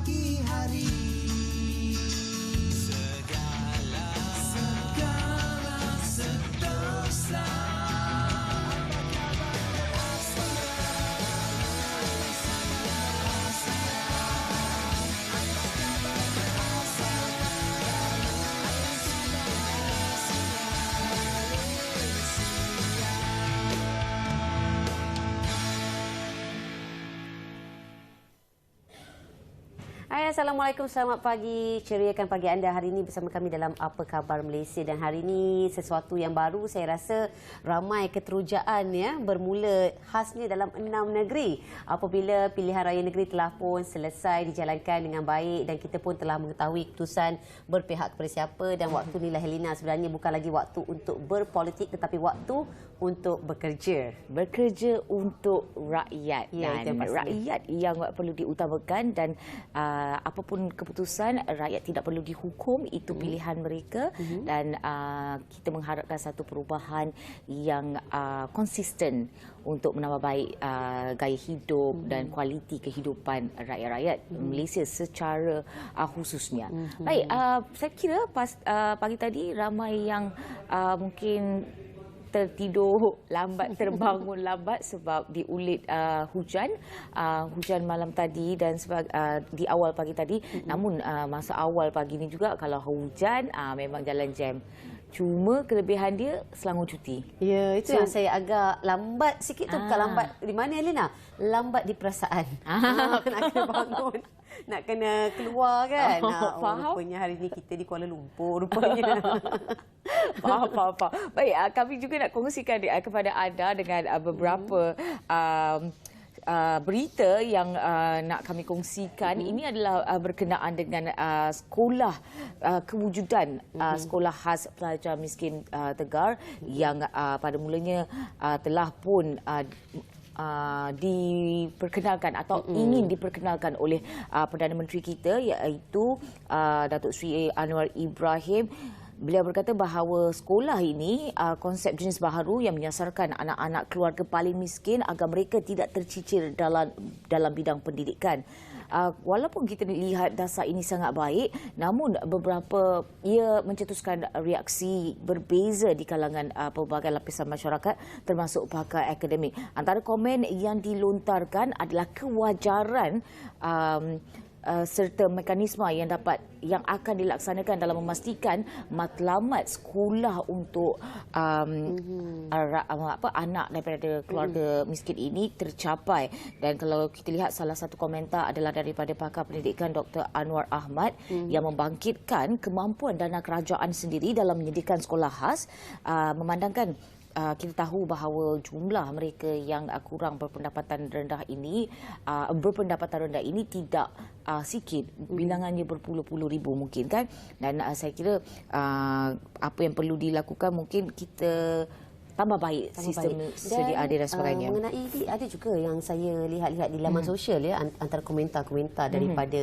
pagi hari. Segala sentosa. Hai, Assalamualaikum, selamat pagi. Ceriakan pagi anda hari ini bersama kami dalam Apa Khabar Malaysia. Dan hari ini sesuatu yang baru, saya rasa ramai keterujaan ya, bermula khasnya dalam 6 negeri. Apabila pilihan raya negeri telah pun selesai dijalankan dengan baik dan kita pun telah mengetahui keputusan berpihak kepada siapa, dan waktu ni lah Helena, sebenarnya bukan lagi waktu untuk berpolitik tetapi waktu untuk bekerja. Bekerja untuk rakyat, Ya, dan rakyat yang perlu diutamakan, dan apapun keputusan rakyat tidak perlu dihukum, itu pilihan mereka. Dan kita mengharapkan satu perubahan yang konsisten untuk menambah baik gaya hidup dan kualiti kehidupan rakyat-rakyat Malaysia secara khususnya. Baik, saya kira pagi tadi ramai yang mungkin tertidur lambat, terbangun lambat sebab diulit hujan malam tadi dan di awal pagi tadi. Namun masa awal pagi ni juga kalau hujan memang jalan jam. Cuma kelebihan dia selangor cuti. Ya, itu yang saya agak lambat sikit tu. Bukan lambat di mana, Elena? Lambat di perasaan. Nak kena bangun, nak kena keluar kan. Faham. Rupanya hari ni kita di Kuala Lumpur rupanya. Faham. Baik, kami juga nak kongsikan kepada anda dengan beberapa berita yang nak kami kongsikan. Ini adalah berkenaan dengan sekolah kewujudan sekolah khas pelajar miskin Tegar yang pada mulanya telah pun diperkenalkan atau ingin diperkenalkan oleh Perdana Menteri kita, iaitu Datuk Seri Anwar Ibrahim. Beliau berkata bahawa sekolah ini konsep jenis baharu yang menyasarkan anak-anak keluarga paling miskin agar mereka tidak tercicir dalam bidang pendidikan. Walaupun kita lihat dasar ini sangat baik, namun beberapa ia mencetuskan reaksi berbeza di kalangan pelbagai lapisan masyarakat, termasuk pakar akademik. Antara komen yang dilontarkan adalah kewajaran serta mekanisme yang akan dilaksanakan dalam memastikan matlamat sekolah untuk anak daripada keluarga miskin ini tercapai. Dan kalau kita lihat, salah satu komentar adalah daripada pakar pendidikan Dr. Anwar Ahmad yang membangkitkan kemampuan dana kerajaan sendiri dalam menyediakan sekolah khas, memandangkan kita tahu bahawa jumlah mereka yang kurang berpendapatan rendah ini tidak sikit, bilangannya berpuluh-puluh ribu mungkin kan. Dan saya kira apa yang perlu dilakukan, mungkin kita tambah baik sistem sedia ada dan sebagainya. Mengenai ini, ada juga yang saya lihat-lihat di laman sosial ya, antara komentar-komentar daripada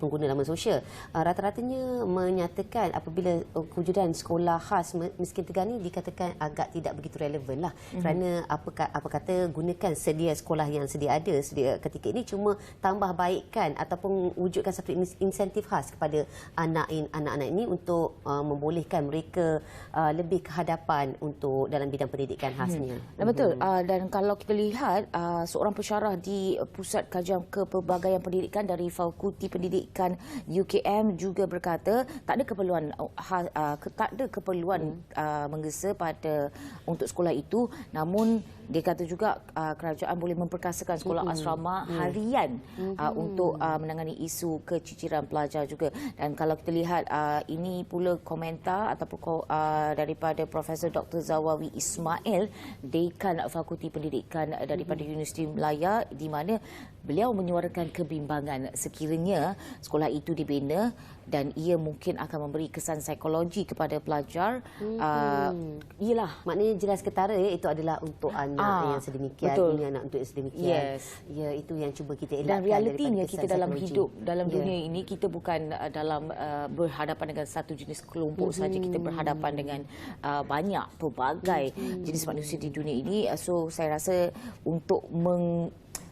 pengguna laman sosial. Rata-ratanya menyatakan apabila kewujudan sekolah khas miskin Tegar ni dikatakan agak tidak begitu relevan lah. Kerana apa kata, gunakan sedia sekolah yang sedia ada sedia ketika ini, cuma tambah baikkan ataupun wujudkan satu insentif khas kepada anak-anak ini untuk membolehkan mereka lebih ke hadapan untuk dalam bidang pendidikan khasnya. Betul. Dan kalau kita lihat, seorang pensyarah di Pusat Kajian Kepelbagaian Pendidikan dari Fakulti Pendidikan UKM juga berkata tak ada keperluan menggesa untuk sekolah itu. Namun dia kata juga kerajaan boleh memperkasakan sekolah asrama harian untuk menangani isu keciciran pelajar juga. Dan kalau kita lihat, ini pula komentar ataupun daripada Profesor Dr. Zawawi Ismail, Dekan Fakulti Pendidikan daripada Universiti Melaya, di mana beliau menyuarakan kebimbangan sekiranya sekolah itu dibina dan ia mungkin akan memberi kesan psikologi kepada pelajar. Ialah maknanya jelas ketara ya, itu adalah untuk anak yang sedemikian, betul. Ini anak untuk sedemikian. Yes. Ya, itu yang cuba kita elakkan. Dan realitinya kita dalam psikologi. hidup dalam dunia ini, kita bukan dalam berhadapan dengan satu jenis kelompok saja, kita berhadapan dengan banyak pelbagai jenis manusia di dunia ini. So saya rasa untuk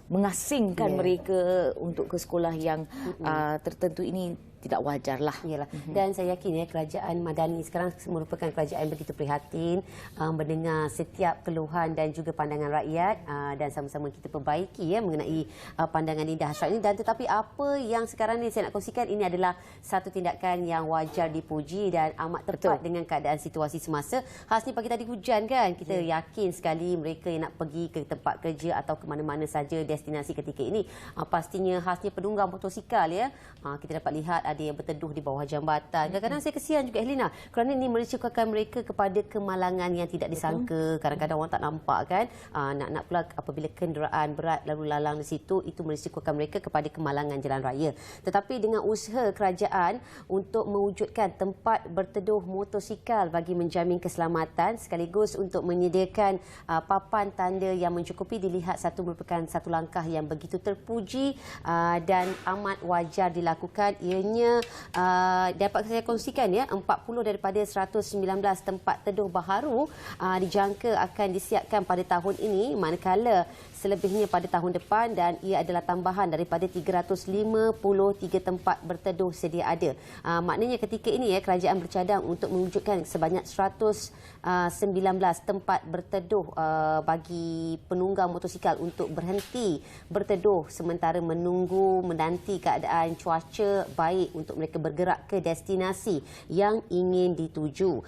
mengasingkan mereka untuk ke sekolah yang tertentu ini tidak wajar lah. Yalah. Dan saya yakin kerajaan Madani sekarang merupakan kerajaan begitu prihatin mendengar setiap keluhan dan juga pandangan rakyat dan sama-sama kita perbaiki mengenai pandangan ini dahsyat ini. Dan tetapi apa yang sekarang ni saya nak kongsikan ini adalah satu tindakan yang wajar dipuji dan amat tepat dengan keadaan situasi semasa. Khasnya pagi tadi hujan kan. Kita yakin sekali mereka yang nak pergi ke tempat kerja atau ke mana-mana saja destinasi ketika ini. Pastinya khasnya penunggang motosikal kita dapat lihat ada yang berteduh di bawah jambatan. Kadang-kadang saya kesian juga Helena kerana ini merisikokan mereka kepada kemalangan yang tidak disangka. Kadang-kadang orang tak nampak kan. Nak pula apabila kenderaan berat lalu lalang di situ, itu merisikokan mereka kepada kemalangan jalan raya. Tetapi dengan usaha kerajaan untuk mewujudkan tempat berteduh motosikal bagi menjamin keselamatan sekaligus untuk menyediakan papan tanda yang mencukupi, dilihat merupakan satu langkah yang begitu terpuji dan amat wajar dilakukan. Ianya dapat saya kongsikan 40 daripada 119 tempat teduh baharu dijangka akan disiapkan pada tahun ini, manakala selebihnya pada tahun depan, dan ia adalah tambahan daripada 353 tempat berteduh sedia ada. Maknanya ketika ini kerajaan bercadang untuk mewujudkan sebanyak 119 tempat berteduh bagi penunggang motosikal untuk berhenti berteduh sementara menanti keadaan cuaca baik untuk mereka bergerak ke destinasi yang ingin dituju.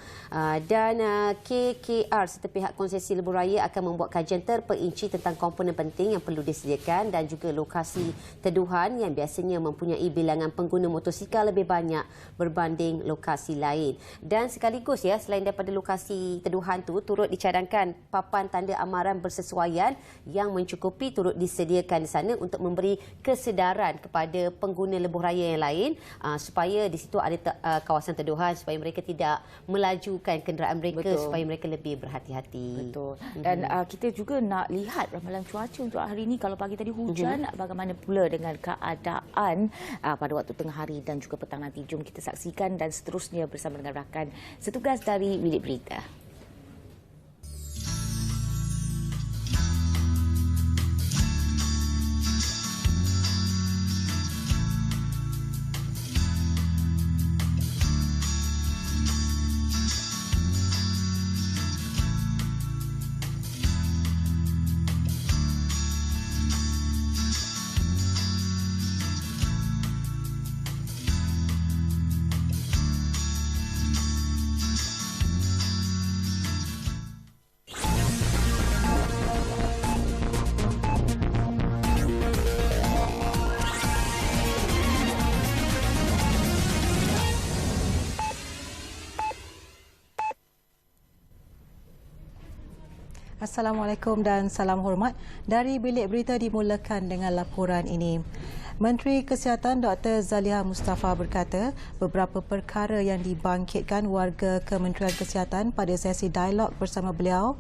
Dan KKR serta pihak konsesi lebuh raya akan membuat kajian terperinci tentang komponen penting yang perlu disediakan dan juga lokasi teduhan yang biasanya mempunyai bilangan pengguna motosikal lebih banyak berbanding lokasi lain. Dan sekaligus selain daripada lokasi teduhan tu, turut dicadangkan papan tanda amaran bersesuaian yang mencukupi turut disediakan di sana untuk memberi kesedaran kepada pengguna lebuh raya yang lain supaya di situ ada kawasan teduhan supaya mereka tidak melajukan kenderaan mereka. Supaya mereka lebih berhati-hati. Betul. Dan kita juga nak lihat ramalan cuaca untuk hari ini. Kalau pagi tadi hujan, bagaimana pula dengan keadaan pada waktu tengah hari dan juga petang nanti. Jom kita saksikan dan seterusnya bersama dengan rakan setugas dari Bilik Berita. Assalamualaikum dan salam hormat. Dari Bilik Berita dimulakan dengan laporan ini. Menteri Kesihatan Dr. Zaliha Mustafa berkata beberapa perkara yang dibangkitkan warga Kementerian Kesihatan pada sesi dialog bersama beliau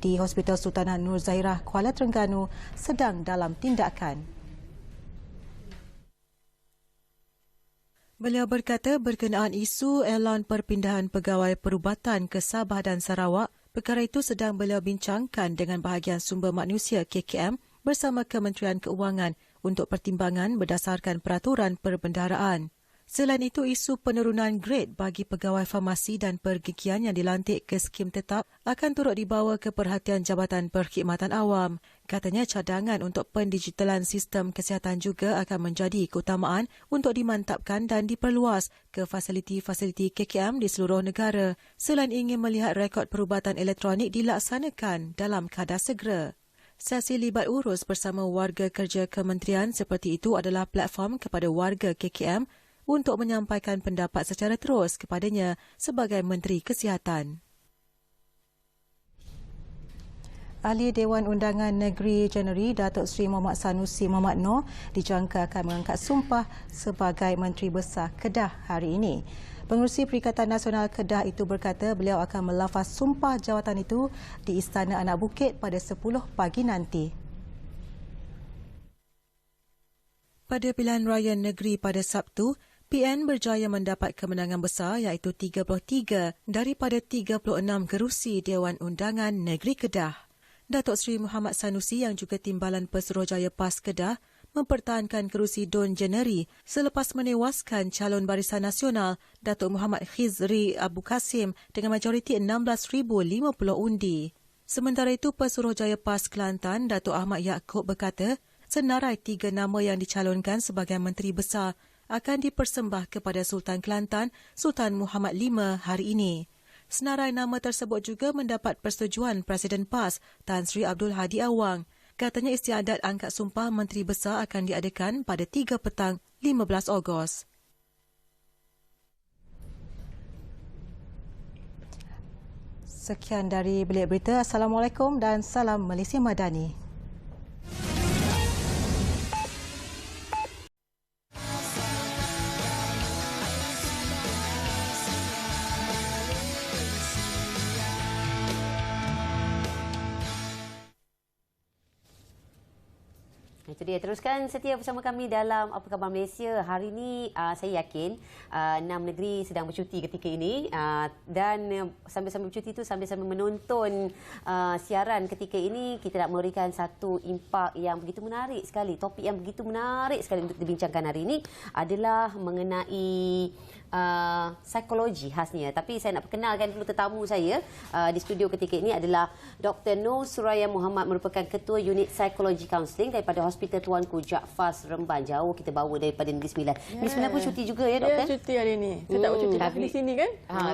di Hospital Sultanah Nur Zahirah, Kuala Terengganu sedang dalam tindakan. Beliau berkata berkenaan isu elan perpindahan pegawai perubatan ke Sabah dan Sarawak, perkara itu sedang beliau bincangkan dengan bahagian sumber manusia KKM bersama Kementerian Keuangan untuk pertimbangan berdasarkan peraturan perbendaharaan. Selain itu, isu penurunan grade bagi pegawai farmasi dan pergigian yang dilantik ke skim tetap akan turut dibawa ke perhatian Jabatan Perkhidmatan Awam. Katanya cadangan untuk pendigitalan sistem kesihatan juga akan menjadi keutamaan untuk dimantapkan dan diperluas ke fasiliti-fasiliti KKM di seluruh negara selain ingin melihat rekod perubatan elektronik dilaksanakan dalam kadar segera. Sesi libat urus bersama warga kerja kementerian seperti itu adalah platform kepada warga KKM untuk menyampaikan pendapat secara terus kepadanya sebagai Menteri Kesihatan. Ahli Dewan Undangan Negeri Jeneri Datuk Seri Muhammad Sanusi Muhammad Noor dijangka akan mengangkat sumpah sebagai Menteri Besar Kedah hari ini. Pengerusi Perikatan Nasional Kedah itu berkata beliau akan melafaz sumpah jawatan itu di Istana Anak Bukit pada 10 pagi nanti. Pada pilihan raya negeri pada Sabtu, PN berjaya mendapat kemenangan besar iaitu 33 daripada 36 kerusi Dewan Undangan Negeri Kedah. Datuk Seri Muhammad Sanusi yang juga Timbalan Pesuruhjaya PAS Kedah mempertahankan kerusi Don Jeneri selepas menewaskan calon Barisan Nasional Datuk Muhammad Khizri Abu Kasim dengan majoriti 16,050 undi. Sementara itu, Pesuruhjaya PAS Kelantan Datuk Ahmad Yaakob berkata, senarai 3 nama yang dicalonkan sebagai Menteri Besar akan dipersembah kepada Sultan Kelantan, Sultan Muhammad V hari ini. Senarai nama tersebut juga mendapat persetujuan Presiden PAS Tan Sri Abdul Hadi Awang. Katanya istiadat angkat sumpah Menteri Besar akan diadakan pada 3 petang 15 Ogos. Sekian dari Bilik Berita. Assalamualaikum dan salam Malaysia Madani. Itu dia, teruskan setia bersama kami dalam Apa Khabar Malaysia. Hari ini saya yakin 6 negeri sedang bercuti ketika ini dan sambil-sambil bercuti itu sambil-sambil menonton siaran ketika ini, kita nak memberikan satu impak yang begitu menarik sekali. Topik yang begitu menarik sekali untuk dibincangkan hari ini adalah mengenai psikologi khasnya. Tapi saya nak perkenalkan dulu tetamu saya di studio ketika ini adalah Dr. Nur Suraya Muhammad, merupakan Ketua Unit Psikologi Counselling daripada Hospital Tuanku Jaafar Seremban. Jauh kita bawa daripada Negeri Sembilan. Negeri Sembilan pun cuti juga ya, Doktor? Ya, cuti hari ini. Saya tak bercuti di sini kan?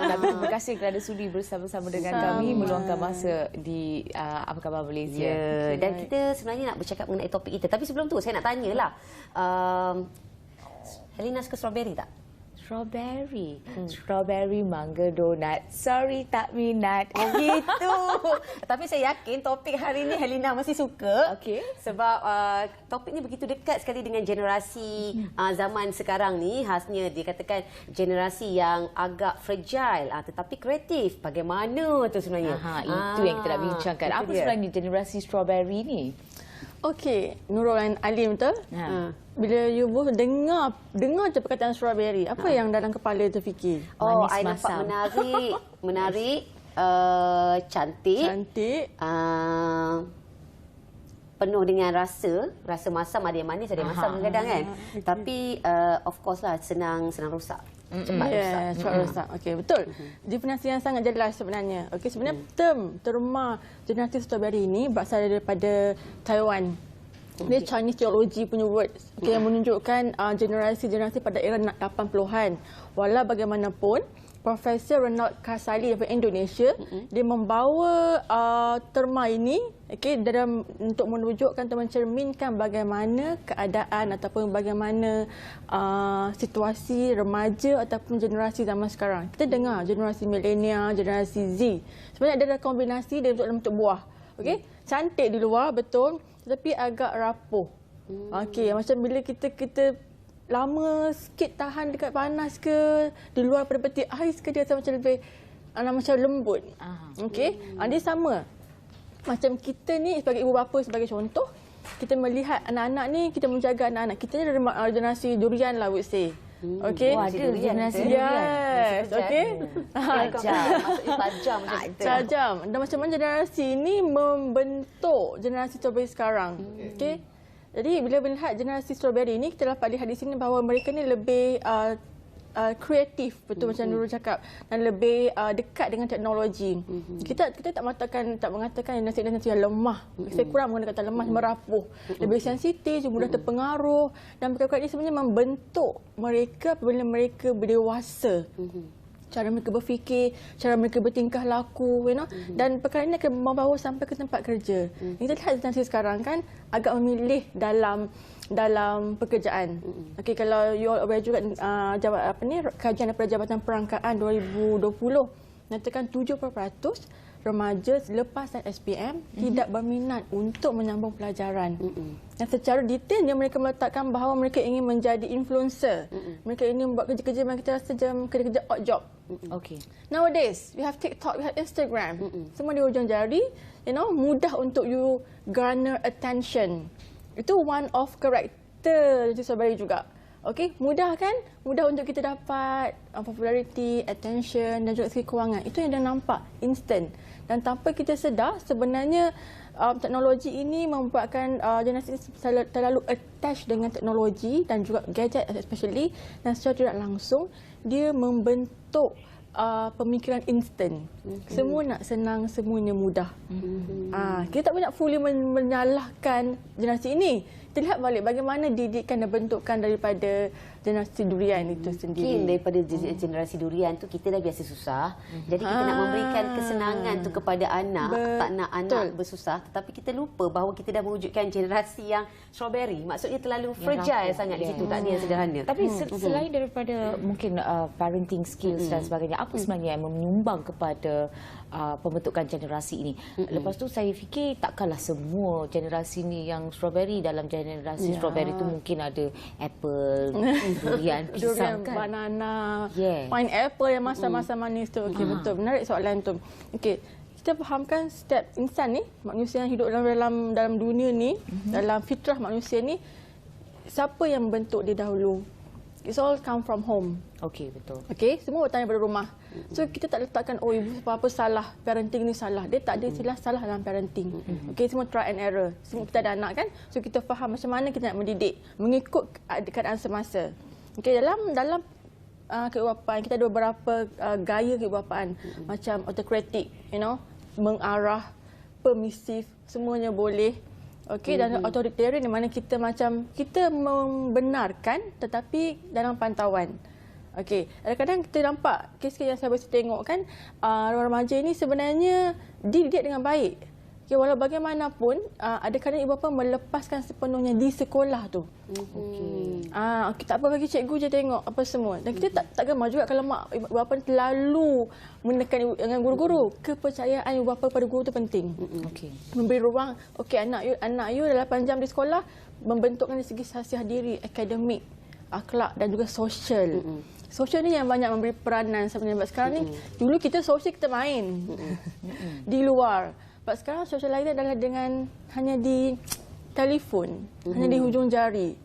Tapi terima kasih kerana sudi bersama-sama dengan kami meluangkan masa di Apa Khabar Malaysia. Ya, dan kita sebenarnya nak bercakap mengenai topik kita. Tapi sebelum tu saya nak tanyalah, Helena suka strawberry tak? Strawberry. Strawberry mangga donat. Sorry, tak minat. Oh gitu. Tapi saya yakin topik hari ini Helena masih suka. Okey. Sebab topik ni begitu dekat sekali dengan generasi zaman sekarang ni. Khasnya dikatakan generasi yang agak fragile tetapi kreatif. Bagaimana tu sebenarnya? Itu yang kita nak bincangkan. Apa sebenarnya generasi strawberry ni? Okey, Nurul dan Alim betul? Bila you both dengar je perkataan strawberry, apa yang dalam kepala terfikir? Oh, Manis I nampak masam. menarik, cantik. Cantik. Penuh dengan rasa masam, ada yang manis, ada yang masam kadang-kadang kan. Tapi of course lah senang rosak. Cepat rosak. Cepat rosak. Okey, betul. Definisi yang sangat jelas sebenarnya. Okey, sebenarnya terma generasi strawberry ini berasal daripada Taiwan. Dia Chinese theology punya words. Okey, yang menunjukkan generasi-generasi pada era 80-an. Walau bagaimanapun, Profesor Ronald Kasali daripada Indonesia, dia membawa terma ini dalam untuk menunjukkan atau mencerminkan bagaimana keadaan ataupun bagaimana situasi remaja ataupun generasi zaman sekarang. Kita dengar generasi milenial, generasi Z. Sebenarnya ada kombinasi dia dalam bentuk buah. Okey, cantik di luar betul, tetapi agak rapuh. Okey, macam bila kita lama sikit tahan dekat panas ke, di luar pada peti ais ke, dia macam lebih macam lembut. Okey, dia sama. Macam kita ni sebagai ibu bapa, sebagai contoh, kita melihat anak-anak ni, kita menjaga anak-anak. Kita ni dari generasi durian lah, would say. Okey. Wah, ada generasi durian. Yes, okey. Tajam macam kita. Tajam. Dan macam mana generasi ini membentuk generasi strawberry sekarang. Okey. Jadi bila melihat generasi strawberry ini, kita dapat lihat di sini bahawa mereka ni lebih kreatif, betul macam Nurul cakap, dan lebih dekat dengan teknologi. Kita tak mengatakan generasi yang lemah. Saya kurang menggunakan kata lemah, merapuh. Lebih sensitif, mudah terpengaruh, dan perkara-perkara ini sebenarnya membentuk mereka apabila mereka berdewasa. Cara mereka berfikir, cara mereka bertingkah laku, dan perkara ini akan membawa sampai ke tempat kerja. Kita lihat generasi sekarang kan agak memilih dalam pekerjaan. Okey, kalau you all aware juga kajian daripada Jabatan Perangkaan 2020 nyatakan 70% remaja selepas SPM tidak berminat untuk menyambung pelajaran. Dan secara detailnya mereka meletakkan bahawa mereka ingin menjadi influencer. Mereka ingin membuat kerja-kerja yang kita rasa macam kerja-kerja odd job. Okey. Nowadays, we have TikTok, we have Instagram. Semua di hujung jari, mudah untuk you garner attention. Itu one of character strawberry juga. Okey, mudah kan? Mudah untuk kita dapat popularity, attention dan juga segi kewangan. Itu yang dah nampak, instant. Dan tanpa kita sedar, sebenarnya teknologi ini membuatkan generasi ini terlalu attached dengan teknologi dan juga gadget especially, dan secara tidak langsung dia membentuk pemikiran instant. Semua nak senang, semuanya mudah. Kita tak banyak fully menyalahkan generasi ini. Kita lihat balik bagaimana didikan dan bentukan daripada generasi durian itu sendiri. Mungkin daripada generasi durian tu kita dah biasa susah. Jadi kita nak memberikan kesenangan tu kepada anak, tak nak anak bersusah, tetapi kita lupa bahawa kita dah mewujudkan generasi yang strawberry. Maksudnya terlalu fragile sangat di situ, tak ada yang sederhana. Tapi selain daripada mungkin parenting skills dan sebagainya, apa sebenarnya yang menyumbang kepada pembentukan generasi ini? Lepas tu saya fikir takkanlah semua generasi ni yang strawberry. Dalam generasi strawberry tu mungkin ada apple, durian, pisang kan? Banana, pineapple yang masa-masa manis tu. Okey, betul. Menarik soalan tu. Okey, kita fahamkan setiap insan ni, manusia yang hidup dalam dunia ni, dalam fitrah manusia ni, siapa yang membentuk dia dahulu? It's all come from home. Okey, betul. Okey, semua bertanya daripada rumah. So kita tak letakkan ibu apa salah, parenting ni salah. Dia tak ada istilah salah dalam parenting. Okey, semua try and error. Semua kita ada anak kan? So kita faham macam mana kita nak mendidik mengikut keadaan semasa. Okey, dalam keibubapan kita ada beberapa gaya keibubapan, macam autocratic, mengarah, permisif, semuanya boleh. Okey, dan authoritarian di mana kita membenarkan tetapi dalam pantauan. Okey, kadang-kadang kita nampak kes-kes yang saya biasa tengok kan, remaja ini sebenarnya dididik dengan baik. Okay, walau bagaimanapun, ada kadang ibu bapa melepaskan sepenuhnya di sekolah tu. Okay, tak apa bagi cikgu je tengok apa semua. Dan kita tak gemar juga kalau mak ibu bapa terlalu menekan dengan guru-guru. Kepercayaan ibu bapa pada guru tu penting. Memberi ruang, okey anak you dah 8 jam di sekolah, membentukkan dari segi hasiah diri, akademik, akhlak dan juga sosial. Sosial ni yang banyak memberi peranan sebenarnya. Sebab sekarang ni, dulu kita sosial kita main di luar. Sebab sekarang sosial lain adalah dengan hanya di telefon, hanya di hujung jari.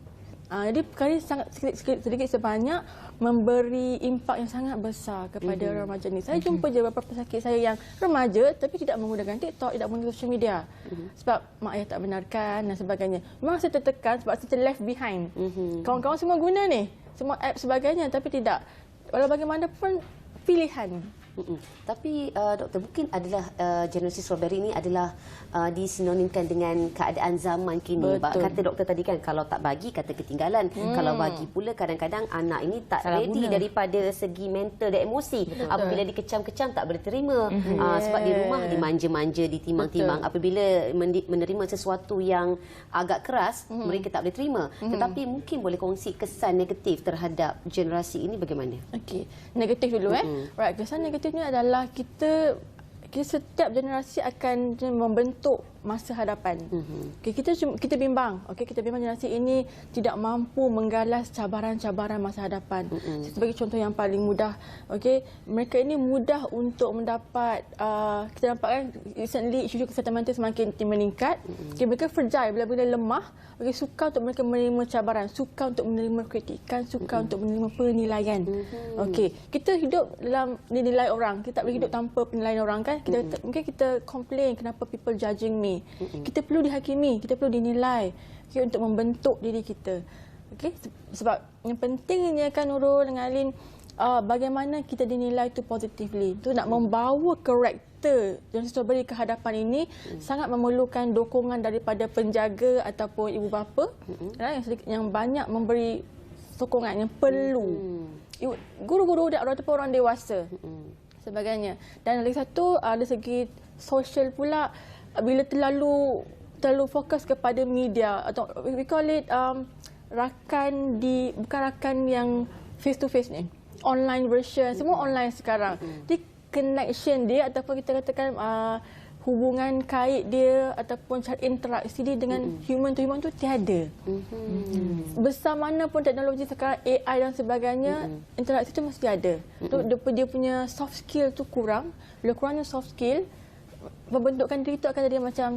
Jadi perkara ini sangat sedikit sebanyak memberi impak yang sangat besar kepada remaja ni. Saya jumpa je beberapa pesakit saya yang remaja tapi tidak menggunakan TikTok, tidak menggunakan social media. Sebab mak ayah tak benarkan dan sebagainya. Memang saya tertekan sebab saya left behind. Kawan-kawan semua guna ni, semua app sebagainya, tapi tidak. Walau bagaimanapun pilihan. Tapi doktor, mungkin adalah generasi strawberry ini adalah disinonimkan dengan keadaan zaman kini. Kata doktor tadi kan, kalau tak bagi kata ketinggalan. Kalau bagi pula kadang-kadang anak ini tak salah ready guna daripada segi mental dan emosi. Apabila dikecam-kecam tak boleh terima. Sebab di rumah dimanja-manja, ditimang-timang. Apabila menerima sesuatu yang agak keras, mereka tak boleh terima. Tetapi mungkin boleh kongsi kesan negatif terhadap generasi ini bagaimana? Okey, negatif dulu Right, kesan negatifnya adalah kita setiap generasi akan membentuk masa hadapan. Okay, kita bimbang. Okay, kita bimbang generasi ini tidak mampu menggalas cabaran-cabaran masa hadapan. Sebagai contoh yang paling mudah, okay, mereka ini mudah untuk mendapat, kita nampak kan recently isu kesihatan mental semakin meningkat. Okay, mereka fragile bila lemah. Okay, suka untuk mereka menerima cabaran, suka untuk menerima kritikan, suka untuk menerima penilaian. Okay, kita hidup dalam nilai orang. Kita tak boleh hidup tanpa penilaian orang kan. Mungkin kita complain kenapa people judging me. Kita perlu dihakimi, kita perlu dinilai, okay, untuk membentuk diri kita. Okay? Sebab yang pentingnya kan Nurul dengan Alin, bagaimana kita dinilai itu positively. Itu nak membawa karakter generasi strawberry ke hadapan ini sangat memerlukan dokongan daripada penjaga ataupun ibu bapa yang banyak memberi sokongan yang perlu. Guru-guru ataupun orang dewasa sebagainya. Dan lagi satu, ada segi sosial pula, bila terlalu fokus kepada media atau we call it bukan rakan yang face to face ni, online version, semua online sekarang. Di connection dia ataupun kita katakan hubungan kait dia ataupun cara interaksi dia dengan human to human tu tiada. Besar mana pun teknologi sekarang, AI dan sebagainya, interaksi tu mesti ada. Dia punya soft skill tu kurang. Bila kurangnya soft skill, pembentukan diri itu akan jadi macam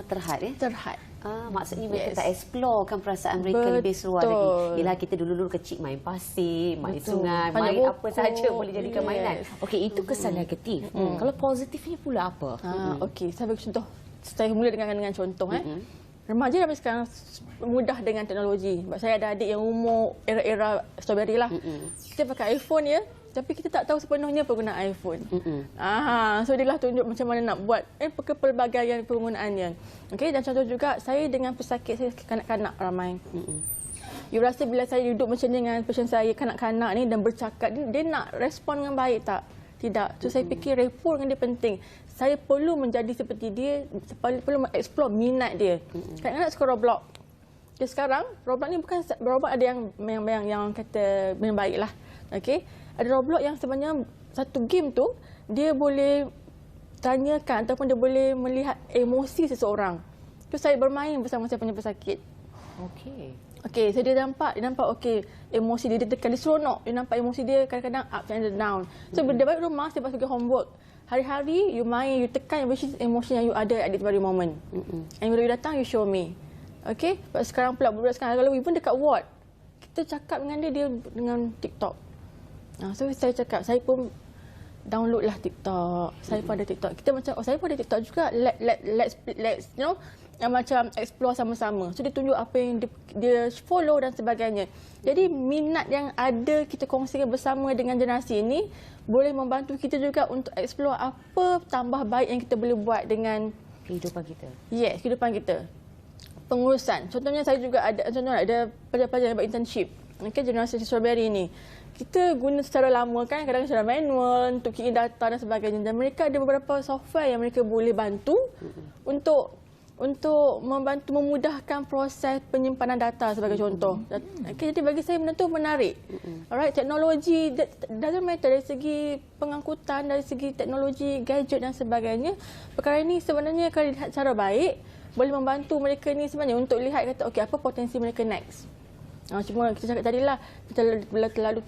terhad. Maksudnya mereka tak explorekan perasaan mereka lebih seluar lagi. Yelah, kita dulu kecil main pasir, main sungai, main apa sahaja boleh jadikan mainan. Okey, itu kesan negatif. Kalau positifnya pula apa? Okey, saya bagi contoh. Saya mula dengan contoh. Remaja sampai sekarang mudah dengan teknologi. Sebab saya ada adik yang umur era-era strawberry lah. Kita pakai iPhone ya. Tapi kita tak tahu sepenuhnya penggunaan iPhone. So dia lah tunjuk macam mana nak buat pelbagaian penggunaannya. Okey, dan contoh juga saya dengan pesakit saya kanak-kanak ramai. You rasa bila saya duduk macam ni dengan pasien saya kanak-kanak ni dan bercakap, dia nak respon dengan baik tak? Tidak. So saya fikir rapport dengan dia penting. Saya perlu menjadi seperti dia, perlu mengeksplor minat dia. Kadang-kadang suka Roblox. Okay, sekarang Roblox ni bukan Roblox ada yang kata yang baik lah. Okey. Ada Roblox yang sebenarnya satu game tu dia boleh tanyakan ataupun dia boleh melihat emosi seseorang. Tu saya bermain bersama saya punya pesakit. Okey, so dia nampak okey, emosi dia tekan, dia seronok. Dia nampak emosi dia kadang-kadang up and down. So bila dia balik rumah, saya buat sebagai homework. Hari-hari you main, you tekan emosi yang you ada at this very moment. And bila you datang, you show me. Okey, sekarang pula budak sekarang kalau even dekat ward, kita cakap dengan dia dengan TikTok. So saya cakap, saya pun download lah TikTok. Saya pun ada TikTok. Kita macam, saya pun ada TikTok juga. Let's you know, macam explore sama-sama. So dia tunjuk apa yang dia follow dan sebagainya. Jadi minat yang ada kita kongsikan bersama dengan generasi ini boleh membantu kita juga untuk explore apa tambah baik yang kita boleh buat dengan Kehidupan kita. Yes, kehidupan kita. Pengurusan. Contohnya saya juga ada pelajar-pelajar yang buat internship. Okay, generasi strawberry ni. Kita guna secara lama kan, kadang-kadang secara manual untuk key data dan sebagainya. Dan mereka ada beberapa software yang mereka boleh bantu untuk membantu memudahkan proses penyimpanan data sebagai contoh. Okay, jadi bagi saya benda tu menarik. Alright, teknologi doesn't matter dari segi pengangkutan, dari segi teknologi, gadget dan sebagainya. Perkara ini sebenarnya kalau dilihat secara baik boleh membantu mereka ni sebenarnya untuk lihat kata okey apa potensi mereka next. Cuma kita cakap tadilah, kita terlalu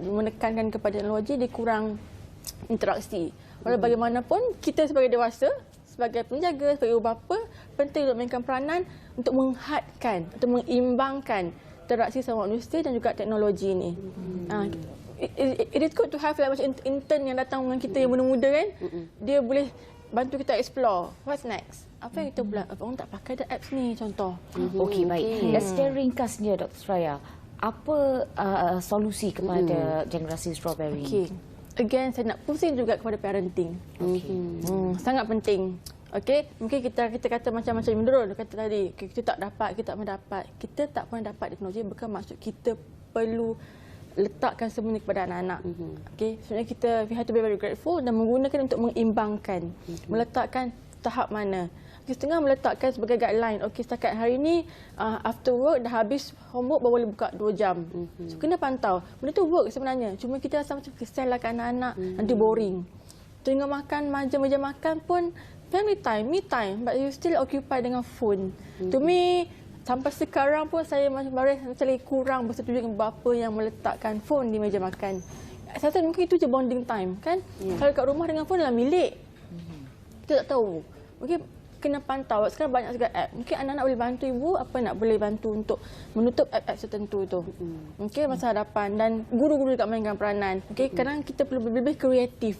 menekankan kepada teknologi, dia kurang interaksi. Walau bagaimanapun, kita sebagai dewasa, sebagai penjaga, sebagai ibu bapa, penting untuk mainkan peranan untuk menghadkan, atau mengimbangkan interaksi sama manusia dan juga teknologi ini. It is good to have like macam intern yang datang dengan kita yang muda-muda kan, dia boleh bantu kita explore. What's next? Apa yang kita buat? Orang tak pakai dah apps ni contoh. Okey, baik. Dan secara ringkasnya Dr. Suraya, apa solusi kepada generasi strawberry? Okey. Again, saya nak pusing juga kepada parenting. Sangat penting. Okey, mungkin kita kata macam-macam Nurul kata tadi, kita tak dapat, kita tak mendapat. Kita tak pernah dapat teknologi bukan maksud kita perlu letakkan semuanya kepada anak-anak. Okey, sebenarnya kita we have to be very grateful dan menggunakan untuk mengimbangkan, meletakkan tahap mana. Setengah meletakkan sebagai guideline. Okey, setakat hari ini after work dah habis homework baru boleh buka 2 jam. So kena pantau. Benda tu work sebenarnya. Cuma kita rasa macam kesal lah kat anak-anak, nanti boring. Tengah makan, meja makan pun family time, me time, but you still occupied dengan phone. To me, sampai sekarang pun saya macam kurang bersetuju dengan bapa yang meletakkan phone di meja makan. Saya rasa mungkin itu je bonding time kan. Kalau kat rumah dengan phone dalam bilik, kita tak tahu. Mungkin kena pantau. Sekarang banyak sekali app. Mungkin anak-anak boleh bantu ibu apa nak boleh bantu untuk menutup app-app tertentu tu. Okey, masa hadapan dan guru-guru juga mainkan peranan. Okey, kadang kita perlu lebih kreatif.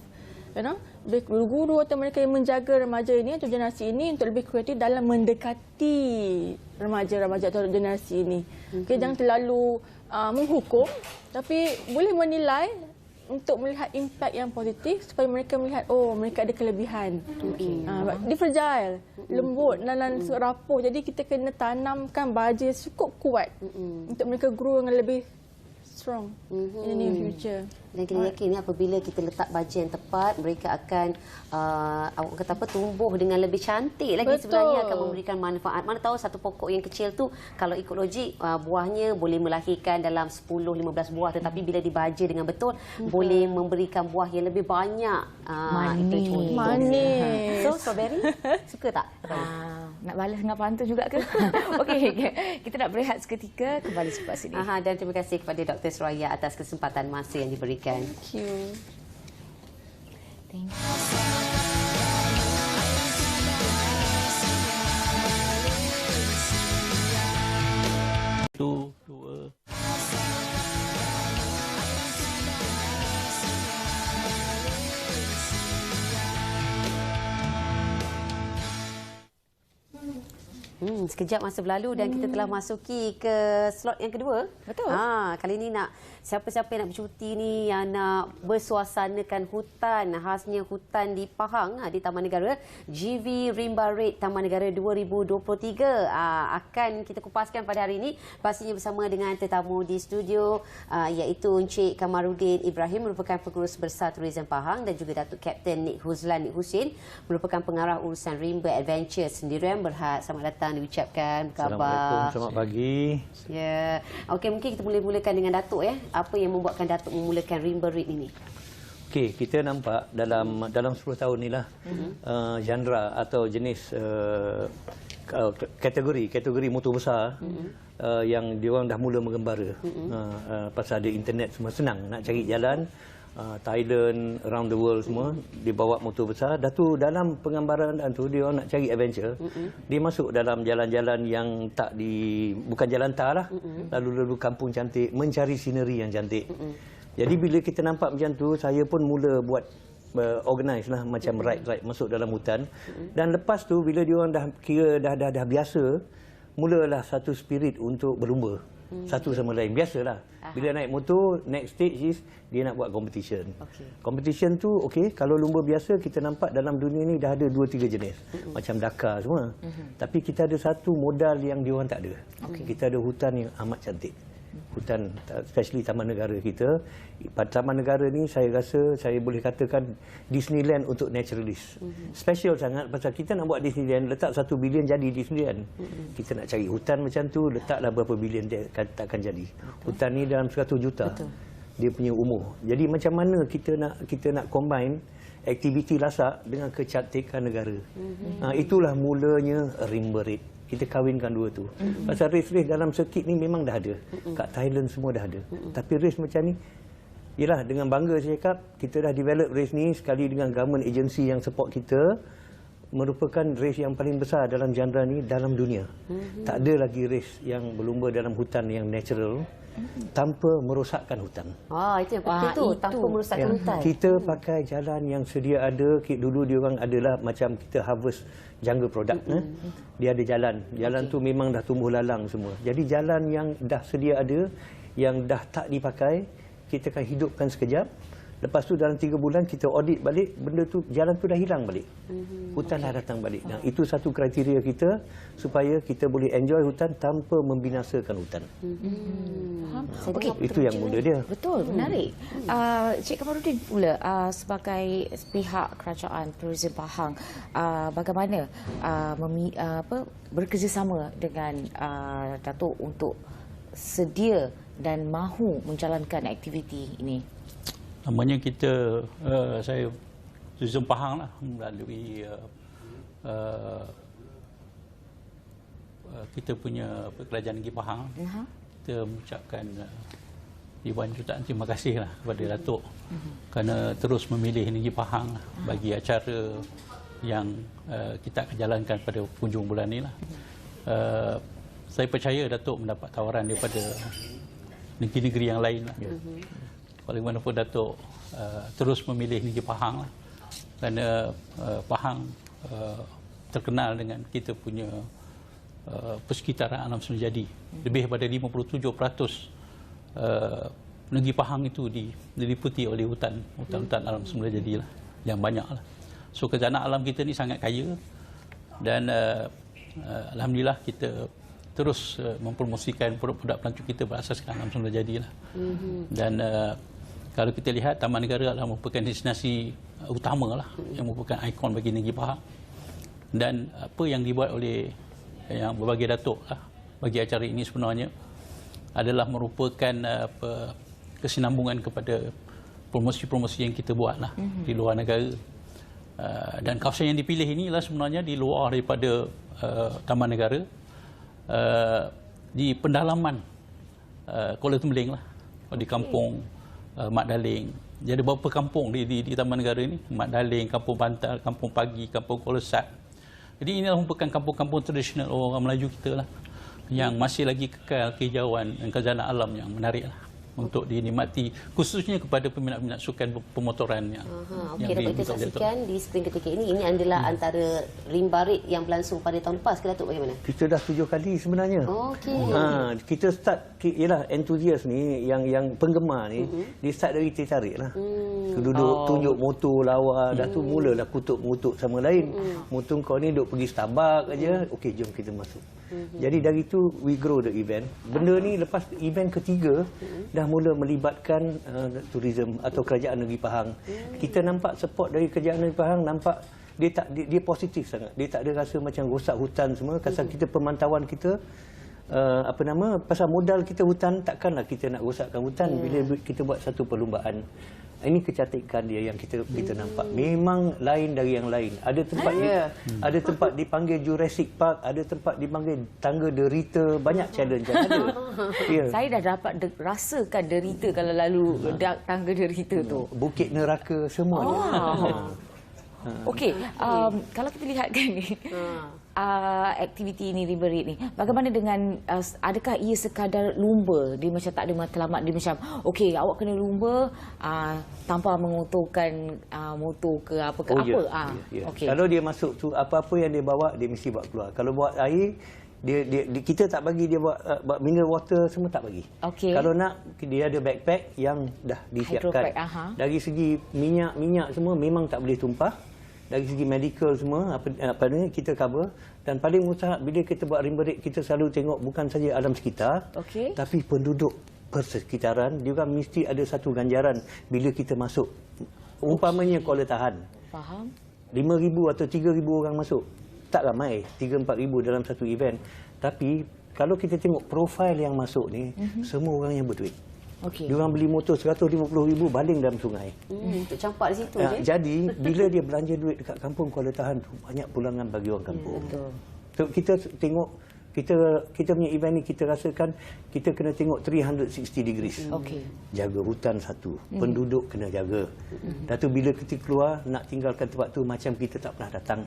You know? Guru-guru atau mereka yang menjaga remaja ini atau generasi ini untuk lebih kreatif dalam mendekati remaja-remaja atau generasi ini. Okey, jangan terlalu menghukum tapi boleh menilai untuk melihat impak yang positif supaya mereka melihat mereka ada kelebihan. Dia fragile, lembut dan rapuh. Jadi kita kena tanamkan baja cukup kuat untuk mereka grow dengan lebih strong in the near future. Dan kita yakin apabila kita letak baja yang tepat, mereka akan tumbuh dengan lebih cantik lagi. Betul. Sebenarnya akan memberikan manfaat. Mana tahu satu pokok yang kecil tu kalau ikut logik buahnya boleh melahirkan dalam 10-15 buah, tetapi bila dibaja dengan betul boleh memberikan buah yang lebih banyak. Manis. So strawberry suka tak? Nak balas dengan pantun juga ke? Okey, kita nak berehat seketika, kembali selepas ini. Dan terima kasih kepada Dr. Suraya atas kesempatan masa yang diberikan. Thank you. Thank you. Sekejap masa berlalu dan kita telah masuki ke slot yang kedua. Betul. Kali ini nak siapa-siapa yang nak bercuti ni, yang nak bersuasanakan hutan, khasnya hutan di Pahang, di Taman Negara, GV Rimba Red Taman Negara 2023 akan kita kupaskan pada hari ini, pastinya bersama dengan tetamu di studio, iaitu Encik Kamarudin Ibrahim, merupakan pengurus besar Tourism Pahang, dan juga Datuk Kapten Nik Huzlan Nik Husin, merupakan pengarah urusan Rimba Adventure Sendirian Berhad. Selamat datang diucapkan. Assalamualaikum, selamat pagi. Ya. Okey, mungkin kita mulakan dengan Datuk ya. Apa yang membuatkan Datuk memulakan Rimba Red ini? Okey, kita nampak dalam 10 tahun ni lah genre atau jenis kategori motor besar yang diorang dah mula mengembara. Pasal ada internet semua senang nak cari jalan. Thailand, around the world semua dibawa motor besar. Dah tu dalam penggambaran tu dia orang nak cari adventure. Dia masuk dalam jalan-jalan yang bukan jalan tar lah. Lalu kampung cantik, mencari sineri yang cantik. Jadi bila kita nampak macam tu, saya pun mula buat organize lah macam ride masuk dalam hutan. Dan lepas tu bila dia orang dah kira dah biasa, mulalah satu spirit untuk berlumba. Satu sama lain. Biasalah. Bila naik motor, next stage is dia nak buat competition. Competition tu, kalau lumba biasa, kita nampak dalam dunia ni dah ada 2-3 jenis. Macam Dakar semua. Tapi kita ada satu modal yang diorang tak ada. Kita ada hutan yang amat cantik. Hutan, especially Taman Negara kita. Taman Negara ni saya rasa saya boleh katakan Disneyland untuk naturalist. Special sangat pasal kita nak buat Disneyland, letak 1 bilion jadi Disneyland. Kita nak cari hutan macam tu, letaklah berapa bilion dia takkan jadi. Hutan ni dalam 100 juta. Dia punya umur. Jadi macam mana kita nak combine aktiviti lasak dengan kecantikan negara. Itulah mulanya Rimba Red. Kita kahwinkan dua tu. Pasal race-race dalam sirkuit ni memang dah ada. Kat Thailand semua dah ada. Tapi race macam ni, yelah, dengan bangga saya cakap, kita dah develop race ni sekali dengan government agency yang support kita, merupakan race yang paling besar dalam genre ni dalam dunia. Tak ada lagi race yang berlumba dalam hutan yang natural tanpa merosakkan hutan. Itu yang penting tu, tanpa merosakkan hutan. Kita pakai jalan yang sedia ada. Dulu dia orang adalah macam kita harvest jungle product. Dia ada jalan tu memang dah tumbuh lalang semua. Jadi jalan yang dah sedia ada, yang dah tak dipakai, kita akan hidupkan sekejap. Lepas tu dalam 3 bulan kita audit balik, benda tu, jalan tu dah hilang balik. Hutan dah datang balik. Dan itu satu kriteria kita supaya kita boleh enjoy hutan tanpa membinasakan hutan. Itu yang mula dia. Betul, menarik. Cik Kamarudin pula, sebagai pihak kerajaan Tourism Pahang, bagaimana bekerjasama dengan Datuk untuk sedia dan mahu menjalankan aktiviti ini? Namanya kita, saya Tourism Pahang lah, melalui kita punya kerajaan negeri Pahang. Kita mengucapkan ribuan jutaan terima kasih lah kepada Datuk kerana terus memilih negeri Pahang lah, bagi acara yang kita akan jalankan pada hujung bulan ni lah. Saya percaya Datuk mendapat tawaran daripada negeri-negeri yang lain lah. Bagaimanapun Datuk terus memilih negeri Pahang lah. Kerana Pahang terkenal dengan kita punya persekitaran alam semula jadi. Lebih daripada 57% negeri Pahang itu diliputi oleh hutan alam semula jadi lah, yang banyak lah. So kejana alam kita ni sangat kaya, dan alhamdulillah kita terus mempromosikan produk-produk pelancong kita berasaskan alam semula jadi lah. Dan kalau kita lihat, Taman Negara adalah merupakan destinasi utama lah, yang merupakan ikon bagi negeri Pahang. Dan apa yang dibuat oleh yang berbagai Datuk lah bagi acara ini sebenarnya adalah merupakan kesinambungan kepada promosi-promosi yang kita buat lah di luar negara. Dan kawasan yang dipilih ini adalah sebenarnya di luar daripada Taman Negara, di pendalaman Kuala Tembeling lah, di kampung Mat Daling. Jadi beberapa kampung di Taman Negara ini, Mat Daling, Kampung Bantal, Kampung Pagi, Kampung Kolosat. Jadi ini merupakan kampung-kampung tradisional orang Melayu kita lah, yang masih lagi kekal kehijauan dan khazanah alam yang menarik lah. untuk dinikmati khususnya kepada peminat-peminat sukan pemotoran yang Okey, dapat kita saksikan di skrin ketika ini adalah antara rimba red yang berlangsung pada tahun lepas ke Datuk, bagaimana? Kita dah 7 kali sebenarnya. Okey. Kita start, ialah entusias ni, yang penggemar ni, dia start dari teh tarik lah. Duduk tunjuk motor lawa, dah tu mulalah kutuk-kutuk sama lain. Motor kau ni duk pergi Starbucks aja, okey jom kita masuk. Jadi dari tu we grow the event. Benda ni lepas event ketiga dah mula melibatkan tourism atau kerajaan negeri Pahang. Kita nampak support dari kerajaan negeri Pahang, nampak dia positif sangat. Dia tak ada rasa macam rosak hutan semua. Pasal kita pemantauan kita pasal modal kita hutan, takkanlah kita nak rosakkan hutan bila kita buat satu perlumbaan. Ini kecantikan dia yang kita nampak. Memang lain dari yang lain. Ada tempat ada tempat dipanggil Jurassic Park, ada tempat dipanggil tangga derita, banyak challenge yang ada. Saya dah dapat rasakan derita kalau lalu tangga derita tu. Bukit neraka semua. Okey, kalau kita lihat kan ni, aktiviti ini River Red ni, bagaimana dengan adakah ia sekadar lumba? Dia macam tak ada matlamat, dia macam okey awak kena lumba tanpa mengotorkan motor ke apa ke apa. Okay. Kalau dia masuk tu, apa-apa yang dia bawa dia mesti bawa keluar. Kalau bawa air, kita tak bagi dia buat mineral water, semua tak bagi. Kalau nak, dia ada backpack yang dah disiapkan. Dari segi minyak semua memang tak boleh tumpah. Dari segi medical semua apa ni kita cover. Dan paling mustahak bila kita buat River Red, kita selalu tengok bukan saja alam sekitar, tapi penduduk persekitaran. Dia orang mesti ada satu ganjaran bila kita masuk. Umpamanya Kuala Tahan. Faham? 5,000 atau 3,000 orang masuk. Tak ramai, 3-4 ribu dalam satu event. Tapi kalau kita tengok profil yang masuk ni, semua orang yang berduit. Dia orang beli motor 150,000 baling dalam sungai. Untuk campak di situ je. Jadi bila dia belanja duit dekat kampung Kuala Tahan tu, banyak pulangan bagi orang kampung. So, kita tengok kita punya event ni, kita rasakan kita kena tengok 360 degrees. Jaga hutan satu, penduduk kena jaga. Dan tu bila kita keluar nak tinggalkan tempat tu macam kita tak pernah datang.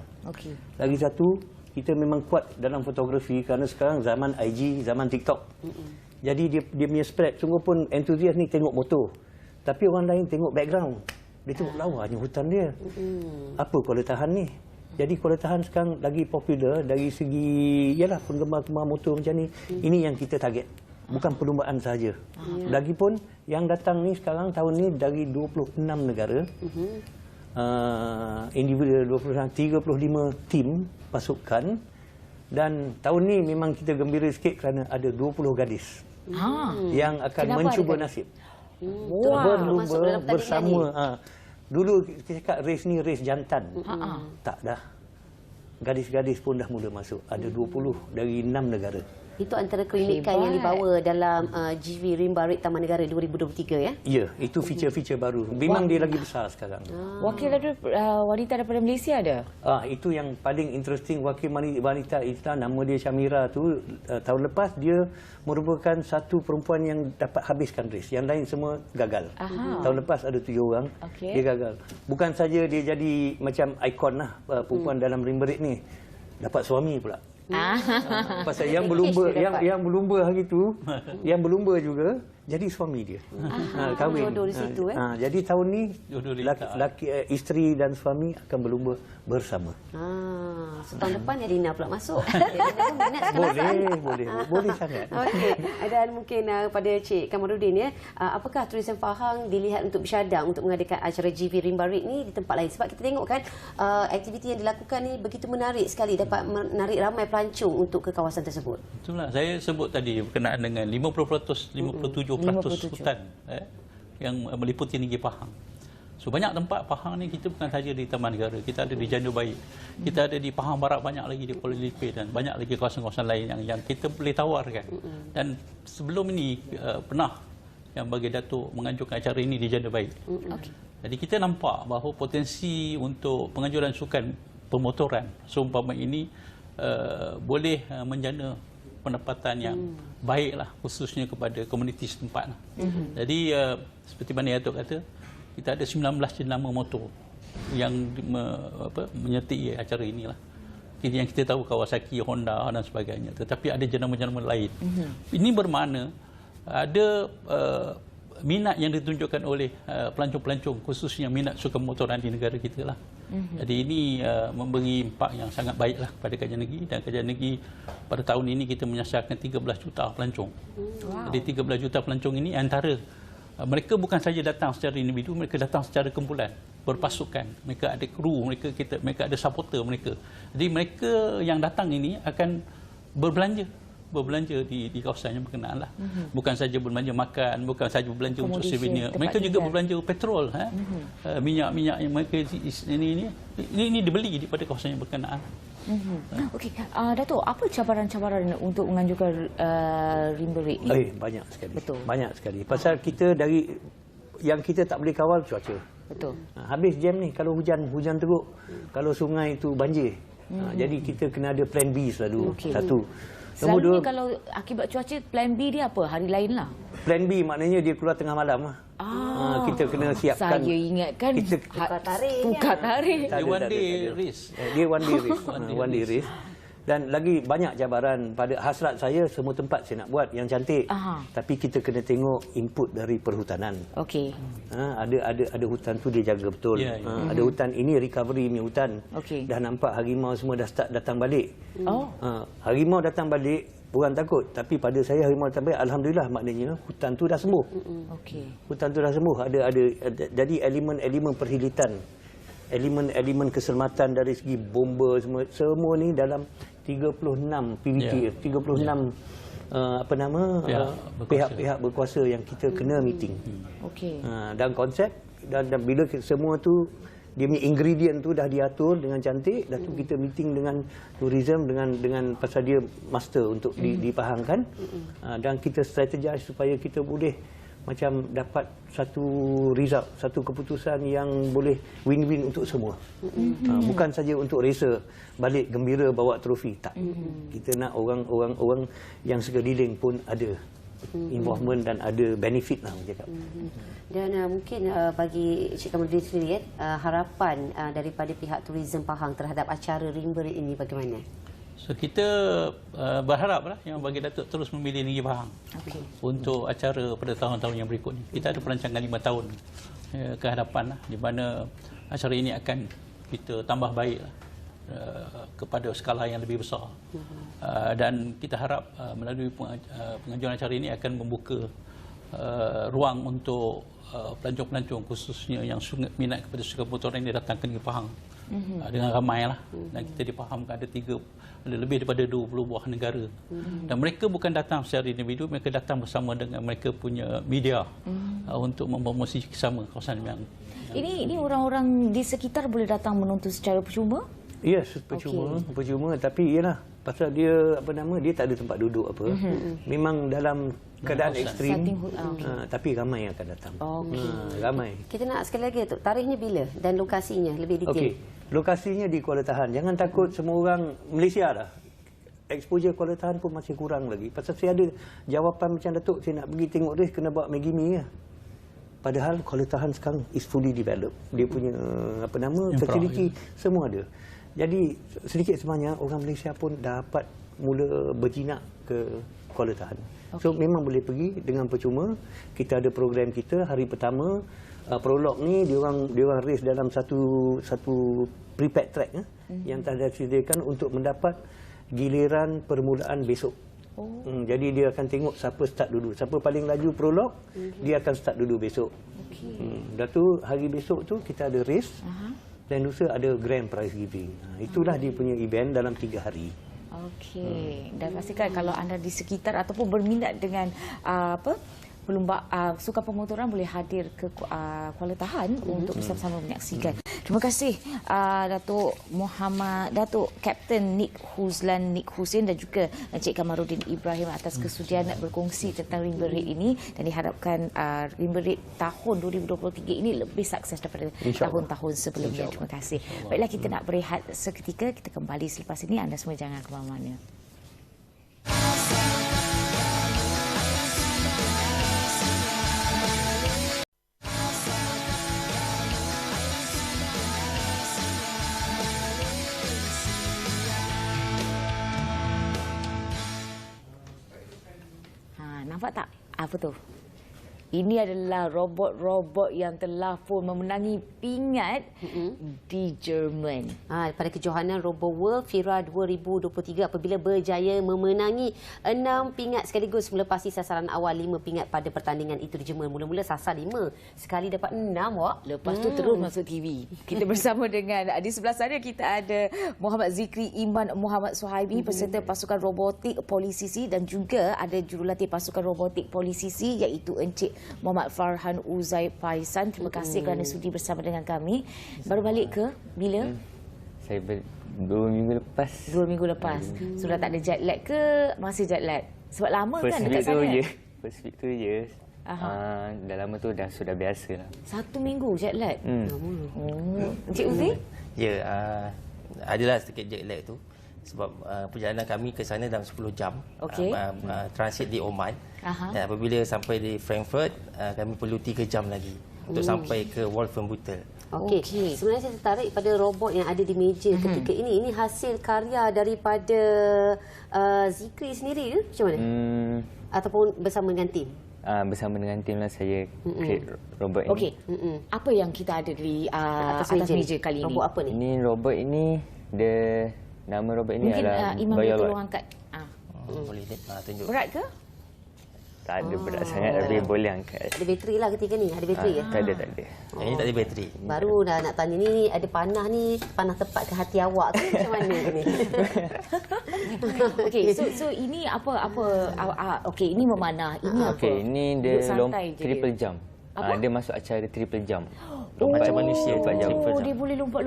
Lagi satu, kita memang kuat dalam fotografi kerana sekarang zaman IG, zaman TikTok. Jadi dia punya spread, sungguh pun entusias ni tengok motor. Tapi orang lain tengok background. Dia tengok lawanya hutan dia. Apa Kuala Tahan ni? Jadi Kuala Tahan sekarang lagi popular dari segi penggemar-penggemar motor macam ni. Ini yang kita target. Bukan perlumbaan sahaja. Lagipun yang datang ni sekarang tahun ni dari 26 negara. Individual 35 tim pasukan. Dan tahun ni memang kita gembira sikit kerana ada 20 gadis yang akan mencuba nasib. Berlumba bersama. Dulu kita cakap race ni race jantan. Tak dah. Gadis-gadis pun dah mula masuk. Ada 20 dari 6 negara. Itu antara keunikan yang dibawa dalam GV Rimba Red Taman Negara 2023 ya? Ya, itu feature-feature baru. Memang dia lagi besar sekarang. Wakil wanita daripada Malaysia ada? Itu yang paling interesting. Wakil wanita Islam, nama dia Syamira tu, tahun lepas dia merupakan satu perempuan yang dapat habiskan race. Yang lain semua gagal. Tahun lepas ada 7 orang, dia gagal. Bukan saja dia jadi macam ikon lah perempuan dalam Rimba Red ni. Dapat suami pula. Pasal yang berlumba hari tu, yang berlumba juga jadi suami dia. Kahwin. Jodoh di situ jadi tahun ni isteri dan suami akan berlumba bersama. Tahun depan Yadina pula masuk. Boleh sangat. Okey. Dan mungkin pada Cik Kamarudin ya, apakah Tourism Pahang dilihat untuk bersyadang untuk mengadakan acara GV Rimba Red ni di tempat lain? Sebab kita tengok kan aktiviti yang dilakukan ni begitu menarik sekali, dapat menarik ramai pelancong untuk ke kawasan tersebut. Itulah saya sebut tadi berkenaan dengan 50%, 57% hutan yang meliputi negeri Pahang. So banyak tempat Pahang ni kita bukan saja di Taman Negara, kita ada di Jandu Baik, kita ada di Pahang Barat, banyak lagi di Kuala Lipeh dan banyak lagi kawasan-kawasan lain yang kita boleh tawarkan. Dan sebelum ini pernah yang bagi Datuk menganjurkan acara ini di Jandu Baik. Jadi kita nampak bahawa potensi untuk penganjuran sukan pemotoran seumpama ini boleh menjana pendapatan yang baiklah, khususnya kepada komuniti setempat. Jadi seperti mana Datuk kata, kita ada 19 jenama motor yang menyertai acara inilah. Yang kita tahu Kawasaki, Honda dan sebagainya. Tetapi ada jenama-jenama lain. Ini bermakna ada minat yang ditunjukkan oleh pelancong-pelancong, khususnya minat sukan motoran di negara kita lah. Jadi ini memberi impak yang sangat baiklah kepada kajian negeri, dan kajian negeri pada tahun ini kita menyasarkan 13 juta pelancong. Jadi 13 juta pelancong ini antara mereka bukan saja datang secara individu, mereka datang secara kumpulan, berpasukan. Mereka ada kru, mereka ada supporter mereka. Jadi mereka yang datang ini akan berbelanja di kawasan yang berkenaan lah. Bukan saja berbelanja makan, bukan saja berbelanja untuk souvenir. Mereka juga berbelanja petrol, minyak-minyak yang mereka ini dibeli daripada kawasan yang berkenaan. Okey, Datuk, apa cabaran-cabaran untuk menganjurkan rimba rate ni? Banyak sekali. Betul. Banyak sekali. Pasal kita dari yang kita tak boleh kawal cuaca. Betul. Habis jam ni kalau hujan teruk, kalau sungai itu banjir. Jadi kita kena ada plan B selalu. Satu. Selalunya kalau akibat cuaca, plan B dia apa? Hari lain lah. Plan B maknanya dia keluar tengah malam lah. Kita kena siapkan. Saya ingatkan tukar tarikh. Dia one day race. Dia one day race. One day race. Dan lagi banyak cabaran. Pada hasrat saya, semua tempat saya nak buat yang cantik. Tapi kita kena tengok input dari perhutanan. Okey. Ada hutan tu dia jaga betul. Ada hutan ini recovery punya hutan. Dah nampak harimau semua dah start datang balik. Harimau datang balik, orang takut. Tapi pada saya harimau datang balik, alhamdulillah, maknanya hutan tu dah sembuh. Hutan tu dah sembuh. Jadi elemen-elemen perhilitan, elemen-elemen keselamatan dari segi bomba semua ni dalam 36 PBT, 36 pihak berkuasa yang kita kena meeting. Dan konsep dan bila semua tu dia punya ingredient tu dah diatur dengan cantik, dah tu kita meeting dengan tourism dengan pasal dia master untuk dipahamkan, dan kita strategize supaya kita boleh macam dapat satu result, satu keputusan yang boleh win-win untuk semua. Bukan saja untuk racer balik gembira bawa trofi, tak. Kita nak orang yang sekeliling pun ada involvement dan ada benefit lah, cakap. Dan mungkin bagi Encik Kamarudin sendiri, harapan daripada pihak Tourism Pahang terhadap acara Rimba Rate ini bagaimana? So kita berharaplah yang bagi Datuk terus memilih Negeri Pahang untuk acara pada tahun-tahun yang berikutnya. Kita ada perancangan 5 tahun ke hadapan lah, di mana acara ini akan kita tambah baik lah, kepada skala yang lebih besar. Dan kita harap melalui pengajuan acara ini akan membuka ruang untuk pelancong-pelancong khususnya yang minat kepada sukan motoran ini datang ke Negeri Pahang dengan ramai lah. Dan kita dipahamkan ada lebih daripada 20 buah negara. Dan mereka bukan datang secara individu, mereka datang bersama dengan mereka punya media untuk mempromosi sama kawasan yang ini orang-orang di sekitar boleh datang menonton secara percuma? Yes, percuma, tapi ialah pasal dia dia tak ada tempat duduk apa. Memang dalam keadaan ekstrim, tapi ramai yang akan datang. Ramai. Kita nak sekali lagi, tarikhnya bila dan lokasinya lebih detail. Lokasinya di Kuala Tahan. Jangan takut semua orang Malaysia dah. Exposure Kuala Tahan pun masih kurang lagi. Pasal saya ada jawapan macam Datuk, saya nak pergi tengok race kena bawa Maggi Mee ya. Padahal Kuala Tahan sekarang is fully developed. Dia punya facility semua ada. Jadi sedikit sebanyak orang Malaysia pun dapat mula berjinak ke Kuala Tahan. So memang boleh pergi dengan percuma. Kita ada program kita hari pertama. Prolog ni dia orang race dalam satu prepared track yang telah disediakan untuk mendapat giliran permulaan besok. Jadi dia akan tengok siapa start dulu. Siapa paling laju prolog, dia akan start dulu besok. Dah tu hari besok tu kita ada race. Dan lusa ada grand prize giving. Itulah dia punya event dalam 3 hari. Dan pastikan kalau anda di sekitar ataupun berminat dengan sukan pemotoran boleh hadir ke Kuala Tahan untuk bersama-sama menyaksikan. Terima kasih Datuk Kapten Nick Hussein dan juga Encik Kamarudin Ibrahim atas kesudian berkongsi tentang Rimba Rate ini, dan diharapkan Rimba Rate tahun 2023 ini lebih sukses daripada tahun-tahun sebelumnya. Terima kasih. Baiklah, kita nak berehat seketika, kita kembali selepas ini. Anda semua jangan ke mana-mana. Nampak tak? Apa tu? Ini adalah robot-robot yang telah pun memenangi pingat di Jerman. Pada kejohanan Robo World FIRA 2023 apabila berjaya memenangi 6 pingat sekaligus melepasi sasaran awal 5 pingat pada pertandingan itu di Jerman. Mula-mula sasar 5, sekali dapat 6 wak. Lepas tu terus masuk TV. Kita bersama dengan di sebelah sana kita ada Muhammad Zikri Iman Muhammad Suhaibi, peserta pasukan robotik Polisisi, dan juga ada jurulatih pasukan robotik Polisisi iaitu Encik Muhammad Farhan Uzai Paisan. Terima kasih kerana sudi bersama dengan kami. Baru balik ke bila? Saya 2 minggu lepas. 2 minggu lepas. Sudah tak ada jet lag ke? Masih jet lag? Sebab lama kan dekat sana? First week tu je. Dah lama tu sudah biasa lah. 1 minggu jet lag? Encik Uzi? Ya, adalah sedikit jet lag tu. Sebab perjalanan kami ke sana dalam 10 jam. Okey. Transit di Oman. Dan apabila sampai di Frankfurt, kami perlu 3 jam lagi untuk sampai ke Wolfenbüttel. Okey. Sebenarnya saya tertarik pada robot yang ada di meja ketika ini. Ini hasil karya daripada Zikri sendiri ke? Macam mana? Ataupun bersama dengan tim? Bersama dengan tim lah saya create robot ini. Okey. Apa yang kita ada di atas meja kali ini? Robot apa ni? Ini robot ini, nama robot ini Mungkin adalah Imam boleh Biolot. tolong angkat. Boleh tunjuk. Berat ke? Tak ada berat sangat, tapi boleh angkat. Ada bateri lah ketika ni? Ada bateri ya? Tak ada. Yang ini tak ada bateri. Baru dah nak tanya ni, ada panah ni, panah tepat ke hati awak ke macam mana ni? Okey, so ini apa okey, ini memanah. Ini apa? Okey, ini dia Duduk santai je triple dia. jump. Dia masuk acara triple jump. Macam manusia tu. Oh, dia boleh lompat.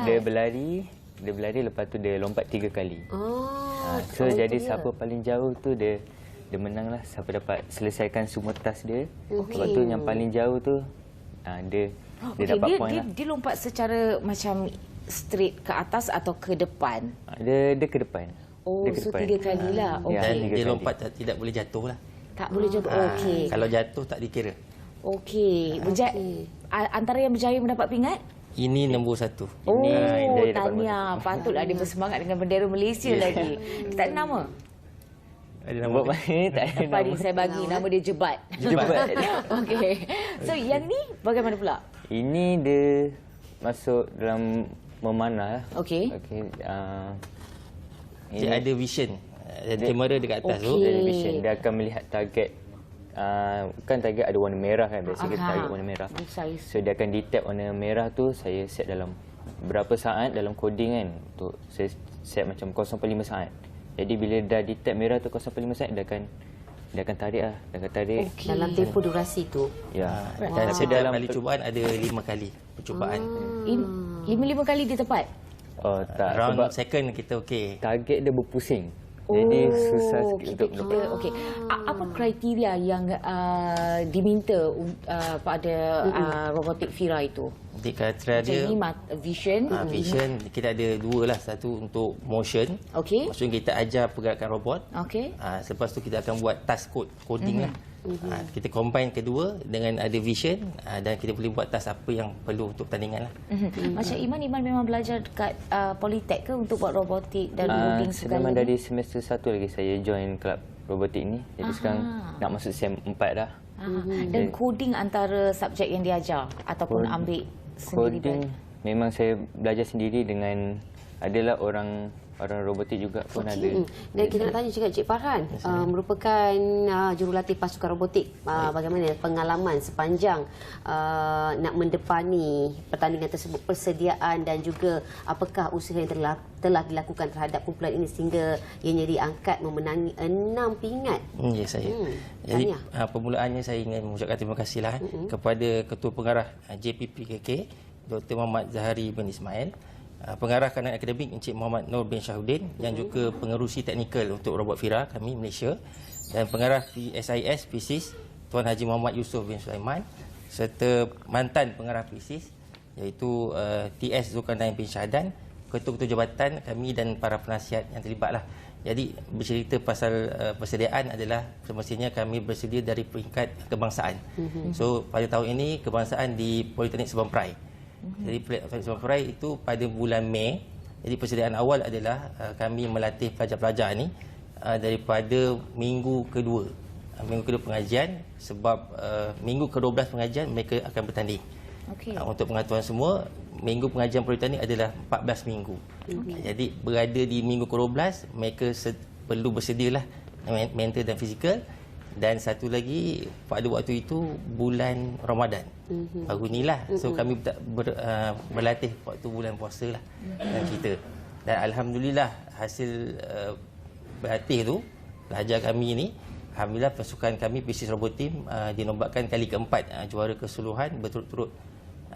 Dia berlari, lepas tu dia lompat 3 kali. So jadi siapa paling jauh tu dia menanglah, siapa dapat selesaikan semua task dia. Lepas tu yang paling jauh tu dia dapat poin lah. Dia lompat secara macam straight ke atas atau ke depan? Dia ke depan. Oh, so 3 kali lah. Ya, Dan Okey. dia lompat tidak boleh jatuh lah. Tak boleh jatuh. Okey. Kalau jatuh tak dikira. Okey. Antara yang berjaya mendapat pingat? Ini nombor 1. Oh, dia dapat tahniah. Patutlah dia bersemangat dengan bendera Malaysia lagi. Tak ada nama? Ada nama. Robot ni tak ada Padi nama. saya bagi nama dia Jebat. Jebat. Okey. So yang ni bagaimana pula? Ini dia masuk dalam memanah lah. Okey. Dia ada vision. Dan kamera dekat atas tu. Okey. Dia ada vision. Dia akan melihat target. Kan target ada warna merah kan. Biasa kita target warna merah. Precise. So dia akan detect warna merah tu. Saya set dalam berapa saat dalam coding kan. Untuk saya set macam 0.5 saat. Jadi bila dah detect merah tu 0.5 saat, dia akan tarik lah. Dia akan tarik. Okey. Dalam tempoh durasi tu. Ya. Dan setiap kali cubaan ada 5 kali percubaan. 5 kali dia tepat? Oh tak. Round Sebab second kita okey. target dia berpusing. Jadi susah sikit untuk kita okey. Apa kriteria yang diminta pada robotik FIRA itu? Jadi kriteria dia Jadi vision. vision kita ada 2 lah. Satu untuk motion. Okey. Maksudnya kita ajar pergerakan robot. Okey. Selepas tu kita akan buat task coding lah. Kita combine kedua dengan ada vision dan kita boleh buat task apa yang perlu untuk pertandingan lah. Macam Iman memang belajar dekat Politek ke untuk buat robotik dan coding segala Memang ni? dari semester 1 lagi saya join kelab robotik ni. Jadi sekarang nak masuk SEM 4 dah. Dan coding antara subjek yang diajar ataupun ambil sendiri? Coding memang saya belajar sendiri dengan adalah orang robotik juga pun ada. Dan kita nak tanya juga Cik Farhan, merupakan jurulatih pasukan robotik. Bagaimana pengalaman sepanjang nak mendepani pertandingan tersebut, persediaan dan juga apakah usaha yang telah dilakukan terhadap kumpulan ini sehingga ianya diangkat memenangi 6 pingat. Ya saya. Jadi permulaannya saya ingin mengucapkan terima kasihlah kepada Ketua Pengarah JPPKK Dr. Muhammad Zahari bin Ismail, pengarah kanan akademik Encik Muhammad Nur bin Syahuddin yang juga pengerusi teknikal untuk robot FIRA kami Malaysia, dan pengarah PSIS PSIS Tuan Haji Muhammad Yusof bin Sulaiman, serta mantan pengarah PSIS iaitu TS Zulkarnain bin Syahdan, ketua-ketua jabatan kami dan para penasihat yang terlibatlah. Jadi bercerita pasal persediaan adalah semestinya kami bersedia dari peringkat kebangsaan. So pada tahun ini kebangsaan di Politeknik Sabang Perai. Jadi Politeknik Sabang Perai itu pada bulan Mei. Jadi persediaan awal adalah kami melatih pelajar-pelajar ni daripada minggu kedua minggu kedua pengajian sebab minggu ke-12 pengajian mereka akan bertanding. Untuk pengetahuan semua, minggu pengajian politeknik adalah 14 minggu. Jadi berada di minggu ke-12 mereka perlu bersedialah mental dan fizikal. Dan satu lagi pada waktu itu bulan Ramadan. Baru inilah. So kami berlatih waktu bulan puasa lah dengan kita. Dan alhamdulillah hasil berlatih tu, pelajar kami ni, alhamdulillah pasukan kami Pisces Robot Team dinobatkan kali keempat juara keseluruhan berturut-turut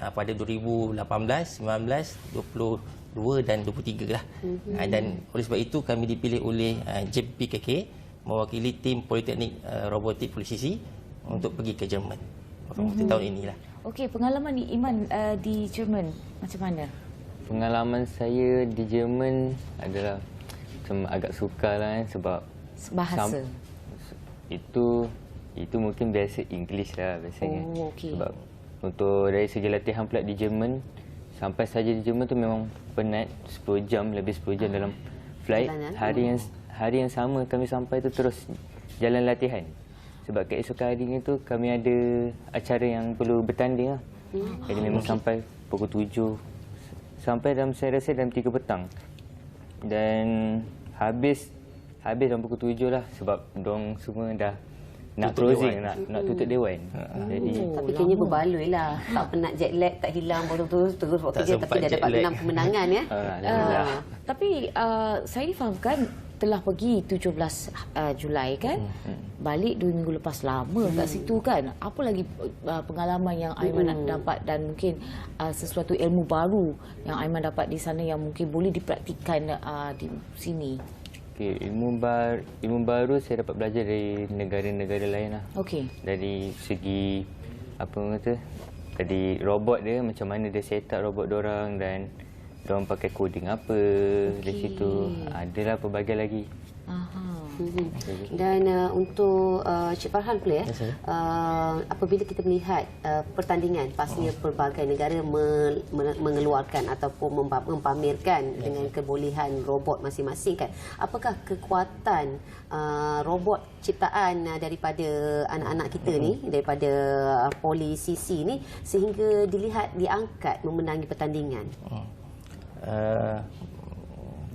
pada 2018, 19, 22 dan 23 lah. Dan oleh sebab itu kami dipilih oleh JPPKK mewakili tim Politeknik Robotik Polisisi untuk pergi ke Jerman untuk tahun inilah. Okey, pengalaman Iman di Jerman macam mana? Pengalaman saya di Jerman adalah macam agak sukar lah sebab bahasa. Itu mungkin biasa English lah biasanya. Okey. Sebab untuk dari segi latihan pula di Jerman, sampai saja di Jerman tu memang penat, 10 jam, lebih 10 jam dalam flight. Hari yang sama kami sampai tu terus jalan latihan. Sebab keesokan harinya tu kami ada acara yang perlu bertanding lah. Jadi memang sampai pukul 7. Sampai saya rasa dalam 3 petang. Dan habis dalam pukul 7 lah sebab dong semua dah nak closing, nak tutup dewan. Jadi tapi kayaknya berbaloi lah. Tak penat jet lag, tak hilang terus buat kerja tapi dah dapat 6 kemenangan ya. Tapi saya difahamkan telah pergi 17 Julai kan, balik 2 minggu lepas, lama kat situ kan. Apa lagi pengalaman yang Aiman dapat dan mungkin sesuatu ilmu baru yang Aiman dapat di sana yang mungkin boleh dipraktikkan di sini? Okay, ilmu baru saya dapat belajar dari negara-negara lain lah. Dari segi dari robot dia, macam mana dia set up robot dorang dan diorang pakai coding apa dari situ. Adalah pelbagai lagi. Dan untuk Cik Farhan pula apabila kita melihat pertandingan, pastinya pelbagai negara mengeluarkan ataupun mempamerkan dengan kebolehan robot masing-masing kan. Apakah kekuatan robot ciptaan daripada anak-anak kita ni, daripada Polisisi ni sehingga diangkat memenangi pertandingan?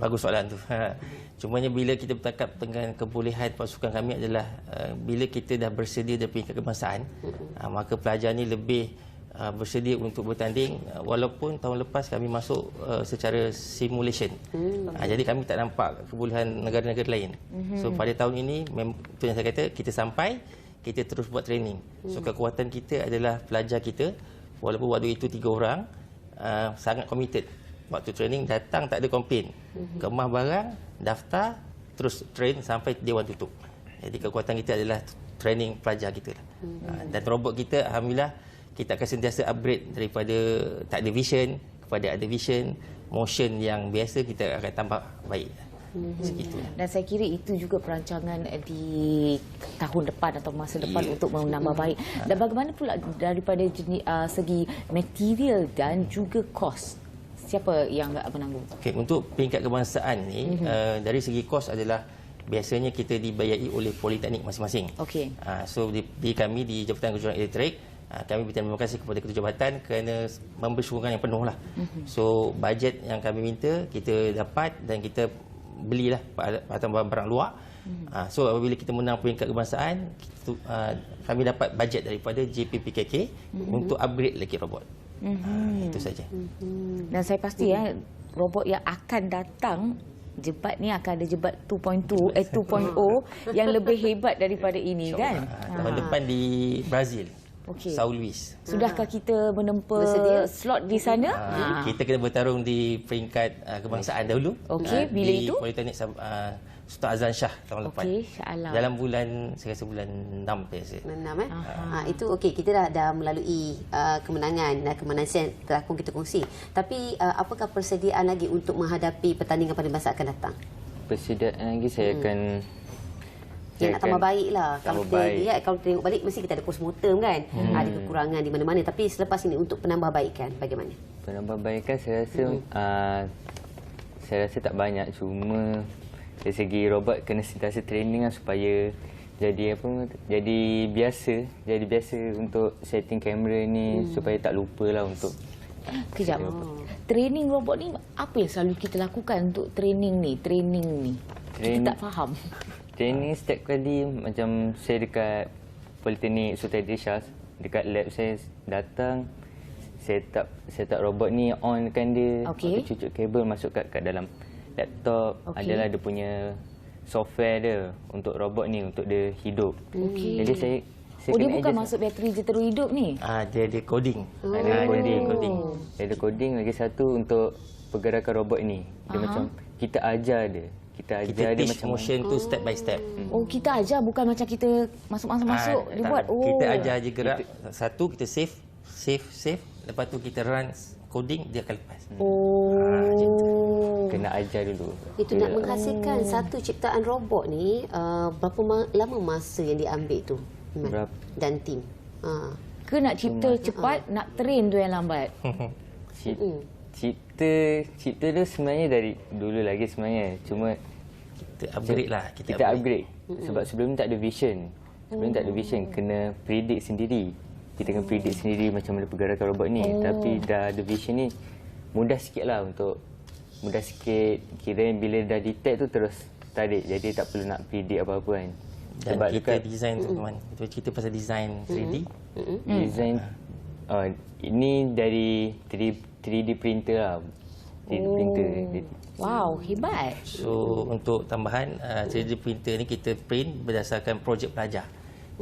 Bagus soalan tu. Cumanya bila kita bercakap dengan kebolehan pasukan kami adalah bila kita dah bersedia dari peringkat kebangsaan, maka pelajar ni lebih bersedia untuk bertanding walaupun tahun lepas kami masuk secara simulation. Jadi kami tak nampak kebolehan negara-negara lain. So pada tahun ini itu yang saya kata, kita sampai, kita terus buat training. So kekuatan kita adalah pelajar kita, walaupun waktu itu 3 orang, sangat committed. Waktu training datang tak ada komplain. Kemah barang, daftar, terus train sampai dewan tutup. Jadi kekuatan kita adalah training pelajar kita. Dan robot kita, alhamdulillah, kita akan sentiasa upgrade daripada tak ada vision kepada ada vision, motion yang biasa kita akan tambah baik. Segitu. Dan saya kira itu juga perancangan di tahun depan atau masa depan untuk menambah baik. Dan bagaimana pula daripada segi material dan juga kos? Siapa yang menanggung? Untuk peringkat kebangsaan ni, dari segi kos adalah biasanya kita dibayari oleh politeknik masing-masing. So di kami di Jabatan Kejuruteraan Elektrik, kami berterima kasih kepada Ketua Jabatan kerana memberi sokongan yang penuh lah. So bajet yang kami minta kita dapat dan kita belilah barang luar. So apabila kita menang peringkat kebangsaan, kami dapat bajet daripada JPPKK untuk upgrade lagi robot. Itu saja. Dan saya pasti robot yang akan datang, jebat ni akan ada jebat 2.0 yang lebih hebat daripada ini kan. Tahun depan di Brazil. São Luís. Sudahkah kita menempa slot di sana? Kita kena bertarung di peringkat kebangsaan dahulu. Bila di itu? Politeknik Sultan Azlan Shah tahun lepas. Dalam bulan, saya rasa bulan 6 biasa. 6 itu kita dah melalui kemenangan dan kemanusiaan telah kita kongsi. Tapi apakah persediaan lagi untuk menghadapi pertandingan pada masa akan datang? Persediaan lagi saya akan nak tambah baik lah. Kalau kita lihat, kalau tengok balik mesti kita ada postmortem kan. Ada kekurangan di mana-mana. Tapi selepas ini untuk penambahbaikan bagaimana? Penambahbaikan saya rasa tak banyak. Cuma dari segi robot kena sentiasa training lah supaya jadi biasa untuk setting kamera ni supaya tak lupa lah untuk Kejap. Training robot ni apa yang selalu kita lakukan untuk training ni? Kita tak faham. Training setiap kali macam saya dekat Politeknik Sultan Idris Shah, dekat lab saya datang, set up robot ni, onkan dia, cucuk kabel masuk kat dalam laptop. Adalah dia punya software dia untuk robot ni, untuk dia hidup. Jadi saya dia bukan masuk bateri je terus hidup ni? Dia ada coding. Dia ada coding. Lagi satu untuk pergerakan robot ni. Dia macam kita ajar dia. Kita teach macam motion tu step by step. Kita ajar, bukan macam kita masuk dia buat. Kita ajar je gerak. Satu kita save. Lepas tu kita run coding, dia akan lepas. Kena ajar dulu. Itu nak menghasilkan satu ciptaan robot ni, berapa lama masa yang diambil tu? Dan tim. Ke nak cipta cepat, nak train tu yang lambat? Cipta tu sebenarnya dari dulu lagi sebenarnya. Cuma kita upgrade lah. Kita upgrade. Sebab sebelum ni tak ada vision. Kena predict sendiri. Kita kena predict sendiri macam mana pergerakan robot ni. Tapi dah ada vision ni, mudah sikit lah untuk kira bila dah detect tu terus tarik. Jadi tak perlu nak predict apa-apa kan. Dan sebab kita design tu teman. Kita cerita pasal design 3D. Design ini dari 3D printer lah. 3D printer. Wow, hebat. So untuk tambahan 3D printer ni kita print berdasarkan projek pelajar.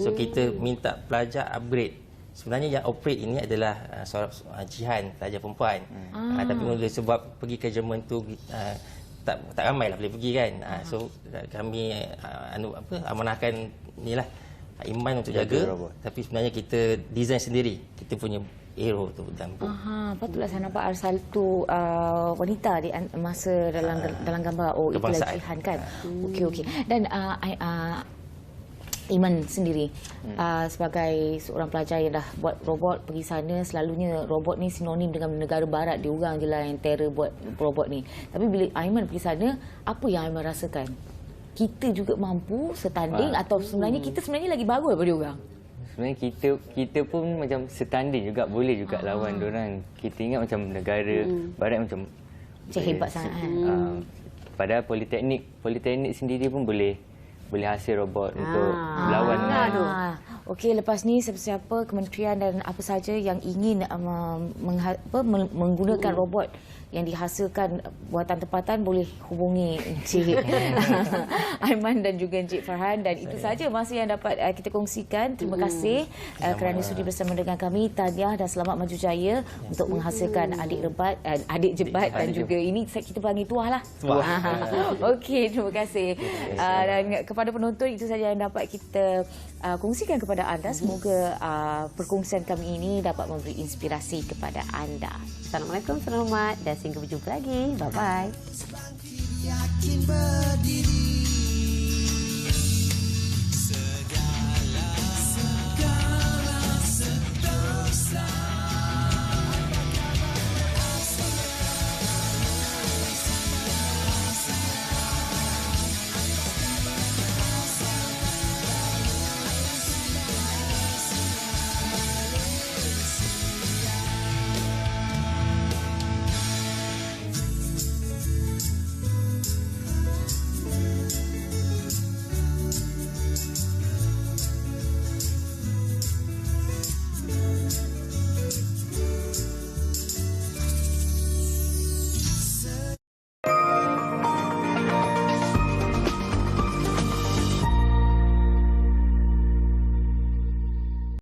So kita minta pelajar upgrade. Sebenarnya yang operate ini adalah seorang Jihan, pelajar perempuan. Tapi mula sebab pergi ke Jerman tu tak ramai lah boleh pergi kan. So kami amanahkan inilah Iman untuk jaga robot. Tapi sebenarnya kita design sendiri. Kita punya aero tu dan patutlah saya nampak ada satu wanita di masa dalam gambar. Itulah Jihan kan. Okey. Dan Iman sendiri sebagai seorang pelajar yang dah buat robot pergi sana, selalunya robot ni sinonim dengan negara barat, diorang je lah yang terror buat robot ni. Tapi bila Aiman pergi sana, apa yang Aiman rasakan? Kita juga mampu setanding atau sebenarnya kita lagi bagus daripada diorang? Sebenarnya kita pun macam setanding juga, boleh juga lawan diorang. Kita ingat macam negara barat macam hebat sangat. Padahal politeknik sendiri pun boleh hasil robot untuk melawan. Okey, lepas ni siapa-siapa kementerian dan apa saja yang ingin menggunakan robot yang dihasilkan buatan tempatan boleh hubungi Encik Aiman dan juga Encik Farhan. Dan itu saja masa yang dapat kita kongsikan. Terima kasih kerana sudi bersama dengan kami. Tahniah dan selamat maju jaya untuk menghasilkan adik jebat dan juga ini kita panggil tuah lah. Okey, terima kasih. Dan kepada penonton, itu saja yang dapat kita kongsikan kepada anda. Semoga perkongsian kami ini dapat memberi inspirasi kepada anda. Assalamualaikum, selamat dan sampai berjumpa lagi. Bye-bye. Yakin berdiri